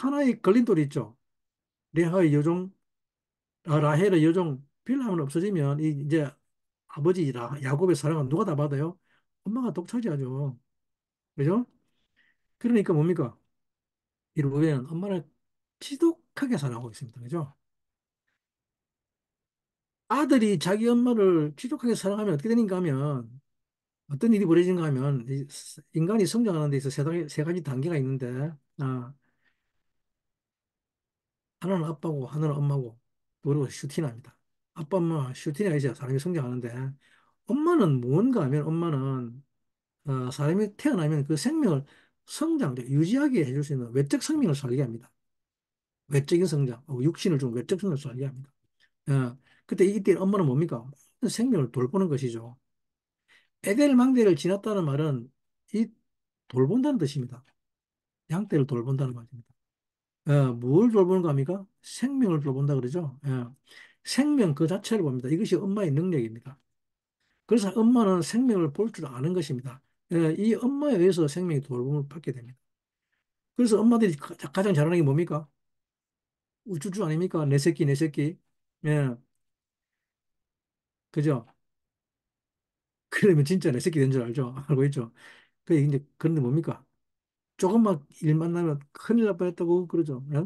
하나의 걸림돌이 있죠. 레아의 여종, 라헬의 여종 빌함은 없어지면 이제 아버지 야곱의 사랑은 누가 다 받아요? 엄마가 독차지하죠. 그죠? 그러니까 뭡니까? 이 루벤은 엄마를 지독하게 사랑하고 있습니다. 그죠? 아들이 자기 엄마를 지독하게 사랑하면 어떻게 되는가 하면 어떤 일이 벌어지는가 하면 인간이 성장하는 데 있어 세 가지 단계가 있는데 하나는 아빠고 하나는 엄마고 그리고 슈티나입니다. 아빠 엄마 슈티나 있어야 사람이 성장하는데 엄마는 뭔가 하면 엄마는 사람이 태어나면 그 생명을 유지하게 해줄 수 있는 외적 생명을 살게 합니다. 외적인 성장, 육신을 좀 외적 성장을 살게 합니다. 그때 이때 엄마는 뭡니까? 생명을 돌보는 것이죠. 에델망대를 지났다는 말은 이 돌본다는 뜻입니다. 양떼를 돌본다는 말입니다. 뭘 돌보는가 합니까? 생명을 돌본다 그러죠. 생명 그 자체를 봅니다. 이것이 엄마의 능력입니다. 그래서 엄마는 생명을 볼 줄 아는 것입니다. 이 엄마에 의해서 생명이 돌봄을 받게 됩니다. 그래서 엄마들이 가장 잘하는 게 뭡니까? 우쭈쭈 아닙니까? 내 새끼, 내 새끼. 예, 그죠? 그러면 진짜 내 새끼 된 줄 알죠? 알고 있죠? 그 이제 그런데 뭡니까? 조금만 일만 나면 큰일 날 뻔했다고 그러죠. 예?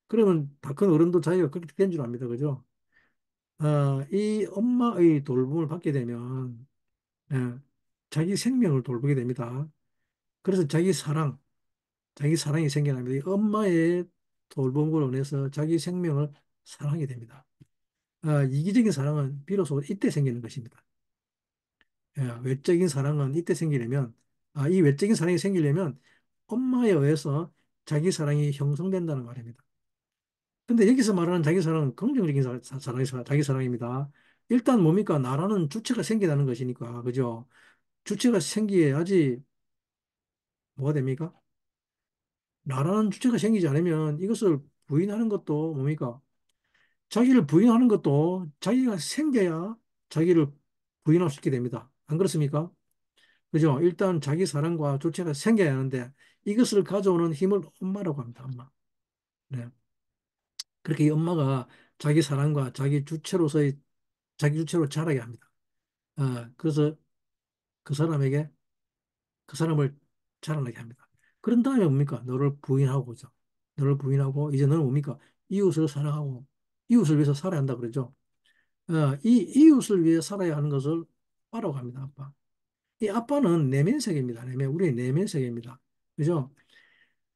그러면 다 큰 어른도 자기가 그렇게 된 줄 압니다. 그죠? 이 엄마의 돌봄을 받게 되면 예, 자기 생명을 돌보게 됩니다. 그래서 자기 사랑이 생겨납니다. 이 엄마의 돌봄을 원해서 자기 생명을 사랑하게 됩니다. 이기적인 사랑은 비로소 이때 생기는 것입니다. 외적인 사랑은 이때 생기려면, 이 외적인 사랑이 생기려면 엄마에 의해서 자기 사랑이 형성된다는 말입니다. 근데 여기서 말하는 자기 사랑은 긍정적인 자기 사랑입니다. 일단 뭡니까? 나라는 주체가 생기다는 것이니까, 그죠? 주체가 생겨야지 뭐가 됩니까? 나라는 주체가 생기지 않으면 이것을 부인하는 것도 뭡니까? 자기를 부인하는 것도 자기가 생겨야 자기를 부인할 수 있게 됩니다. 안 그렇습니까? 그죠? 일단 자기 사랑과 주체가 생겨야 하는데 이것을 가져오는 힘을 엄마라고 합니다. 엄마. 네. 그렇게 이 엄마가 자기 사랑과 자기 주체로 자라게 합니다. 그래서 그 사람에게 그 사람을 자라나게 합니다. 그런 다음에 뭡니까? 너를 부인하고 그죠? 너를 부인하고 이제 너는 뭡니까? 이웃을 사랑하고 이웃을 위해서 살아야 한다 그러죠. 이 이웃을 위해 살아야 하는 것을 아빠라고 합니다. 아빠. 이 아빠는 내면 세계입니다. 우리의 내면 세계입니다. 그죠?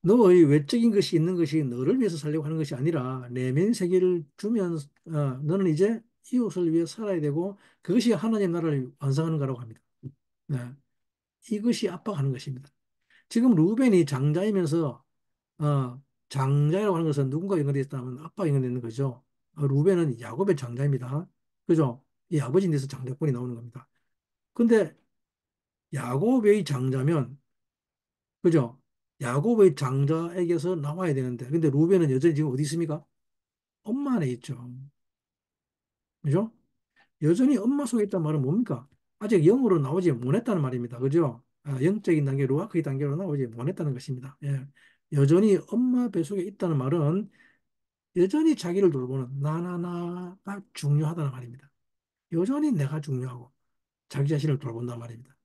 너의 외적인 것이 있는 것이 너를 위해서 살려고 하는 것이 아니라 내면 세계를 주면 너는 이제 이웃을 위해 살아야 되고 그것이 하나님 나라를 완성하는 거라고 합니다. 네. 이것이 아빠가 하는 것입니다. 지금 루벤이 장자이면서 장자라고 하는 것은 누군가 연관되어 있다면 아빠가 연관되는 거죠. 루벤은 야곱의 장자입니다. 그죠? 이 아버지인 데서 장자권이 나오는 겁니다. 근데 야곱의 장자면 그죠? 야곱의 장자에게서 나와야 되는데 근데 루벤은 여전히 지금 어디 있습니까? 엄마 안에 있죠. 그죠? 여전히 엄마 속에 있다는 말은 뭡니까? 아직 영으로 나오지 못했다는 말입니다. 그죠? 영적인 단계, 루아크의 단계로 나오지 못했다는 것입니다. 예. 여전히 엄마 뱃속에 있다는 말은 여전히 자기를 돌보는 나나나가 중요하다는 말입니다. 여전히 내가 중요하고 자기 자신을 돌본단 말입니다.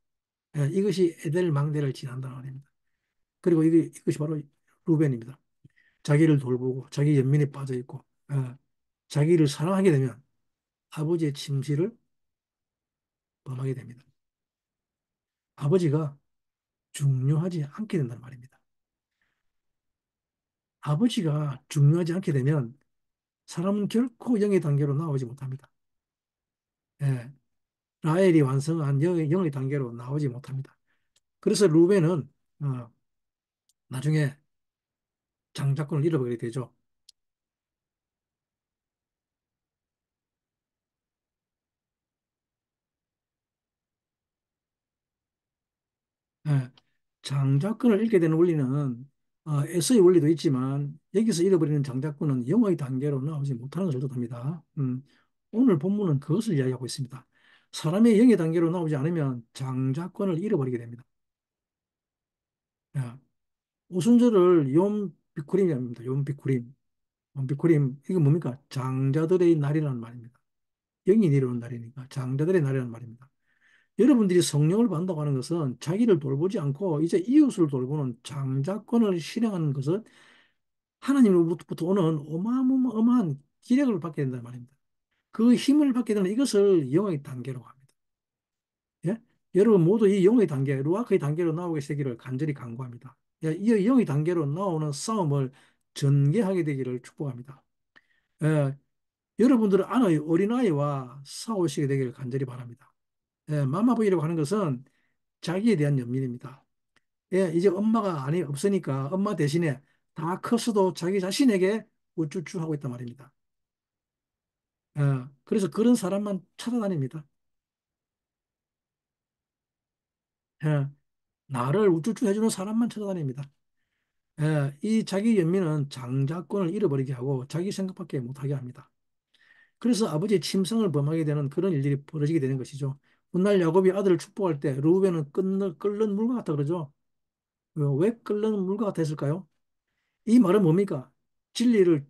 이것이 에델 망대를 지난다는 말입니다. 그리고 이것이 바로 루벤입니다. 자기를 돌보고 자기 연민에 빠져 있고 자기를 사랑하게 되면 아버지의 침시를 범하게 됩니다. 아버지가 중요하지 않게 된다는 말입니다. 아버지가 중요하지 않게 되면 사람은 결코 영의 단계로 나오지 못합니다. 예, 라헬이 완성한 영의 단계로 나오지 못합니다. 그래서 루벤은 어, 나중에 장자권을 잃어버리게 되죠. 예, 장자권을 잃게 되는 원리는 에서의 원리도 있지만 여기서 잃어버리는 장자권은 영의 단계로 나오지 못하는 것을 뜻합니다. 오늘 본문은 그것을 이야기하고 있습니다. 사람의 영의 단계로 나오지 않으면 장자권을 잃어버리게 됩니다. 예, 오순절을 욤 비쿠림이라고 합니다. 욤 비쿠림. 욤 비쿠림, 이게 뭡니까? 장자들의 날이라는 말입니다. 영이 내려오는 날이니까 장자들의 날이라는 말입니다. 여러분들이 성령을 받는다고 하는 것은 자기를 돌보지 않고 이제 이웃을 돌보는 장자권을 실행하는 것은 하나님으로부터 오는 어마어마한 기력을 받게 된다는 말입니다. 그 힘을 받게 되는 이것을 영의 단계로 합니다. 예? 여러분 모두 이 영의 단계, 루아크의 단계로 나오게 되기를 간절히 간구합니다. 예, 이 영의 단계로 나오는 싸움을 전개하게 되기를 축복합니다. 예, 여러분들은 안의 어린아이와 싸우시게 되기를 간절히 바랍니다. 예, 마마보이라고 하는 것은 자기에 대한 연민입니다. 예, 이제 엄마가 아니 없으니까 엄마 대신에 다 컸어도 자기 자신에게 우쭈쭈 하고 있단 말입니다. 그래서 그런 사람만 찾아다닙니다. 예, 나를 우쭈쭈 해주는 사람만 찾아다닙니다. 이 자기 연민은 장자권을 잃어버리게 하고 자기 생각밖에 못하게 합니다. 그래서 아버지의 침상을 범하게 되는 그런 일들이 벌어지게 되는 것이죠. 훗날 야곱이 아들을 축복할 때 르우벤은 끓는 물과 같다 그러죠. 왜 끓는 물과 같아 했을까요? 이 말은 뭡니까? 진리를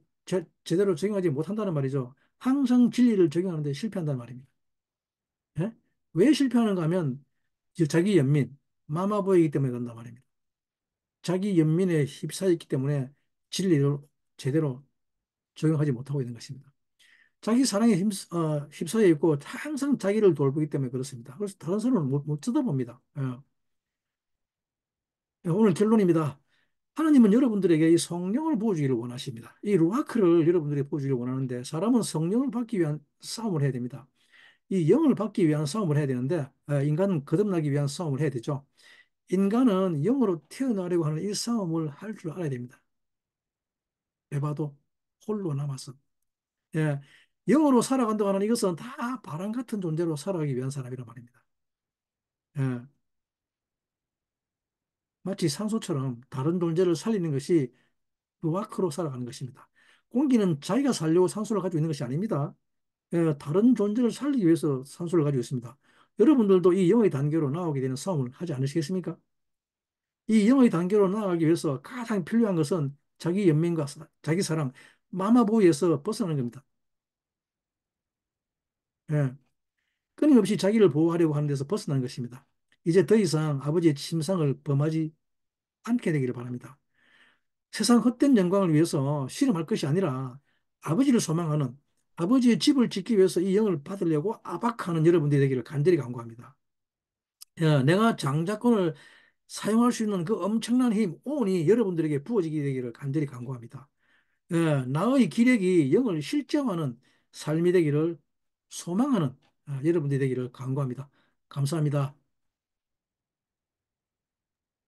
제대로 적용하지 못한다는 말이죠. 항상 진리를 적용하는데 실패한다는 말입니다. 예? 왜 실패하는가 하면 자기 연민, 마마보이기 때문에 그런단 말입니다. 자기 연민에 휩싸여 있기 때문에 진리를 제대로 적용하지 못하고 있는 것입니다. 자기 사랑에 휩싸여 있고 항상 자기를 돌보기 때문에 그렇습니다. 그래서 다른 사람을 못 쳐다봅니다. 오늘 결론입니다. 하나님은 여러분들에게 이 성령을 부어주기를 원하십니다. 이 루아크를 여러분들에게 부어주기를 원하는데 사람은 성령을 받기 위한 싸움을 해야 됩니다. 이 영을 받기 위한 싸움을 해야 되는데 인간은 거듭나기 위한 싸움을 해야 되죠. 인간은 영으로 태어나려고 하는 이 싸움을 할 줄 알아야 됩니다. 에바도 홀로 남았어. 예, 영으로 살아간다고 하는 이것은 다 바람 같은 존재로 살아가기 위한 사람이란 말입니다. 예, 마치 산소처럼 다른 존재를 살리는 것이 루아크로 살아가는 것입니다. 공기는 자기가 살려고 산소를 가지고 있는 것이 아닙니다. 예, 다른 존재를 살리기 위해서 산소를 가지고 있습니다. 여러분들도 이 영의 단계로 나오게 되는 싸움을 하지 않으시겠습니까? 이 영의 단계로 나아가기 위해서 가장 필요한 것은 자기 연민과 자기 사랑, 마마보이에서 벗어나는 겁니다. 예, 끊임없이 자기를 보호하려고 하는 데서 벗어나는 것입니다. 이제 더 이상 아버지의 침상을 범하지 않게 되기를 바랍니다. 세상 헛된 영광을 위해서 실험할 것이 아니라 아버지를 소망하는 아버지의 집을 짓기 위해서 이 영을 받으려고 아박하는 여러분들이 되기를 간절히 간구합니다. 야, 내가 장자권을 사용할 수 있는 그 엄청난 힘, 온이 여러분들에게 부어지게 되기를 간절히 간구합니다. 나의 기력이 영을 실정하는 삶이 되기를 소망하는 여러분들이 되기를 간구합니다. 감사합니다.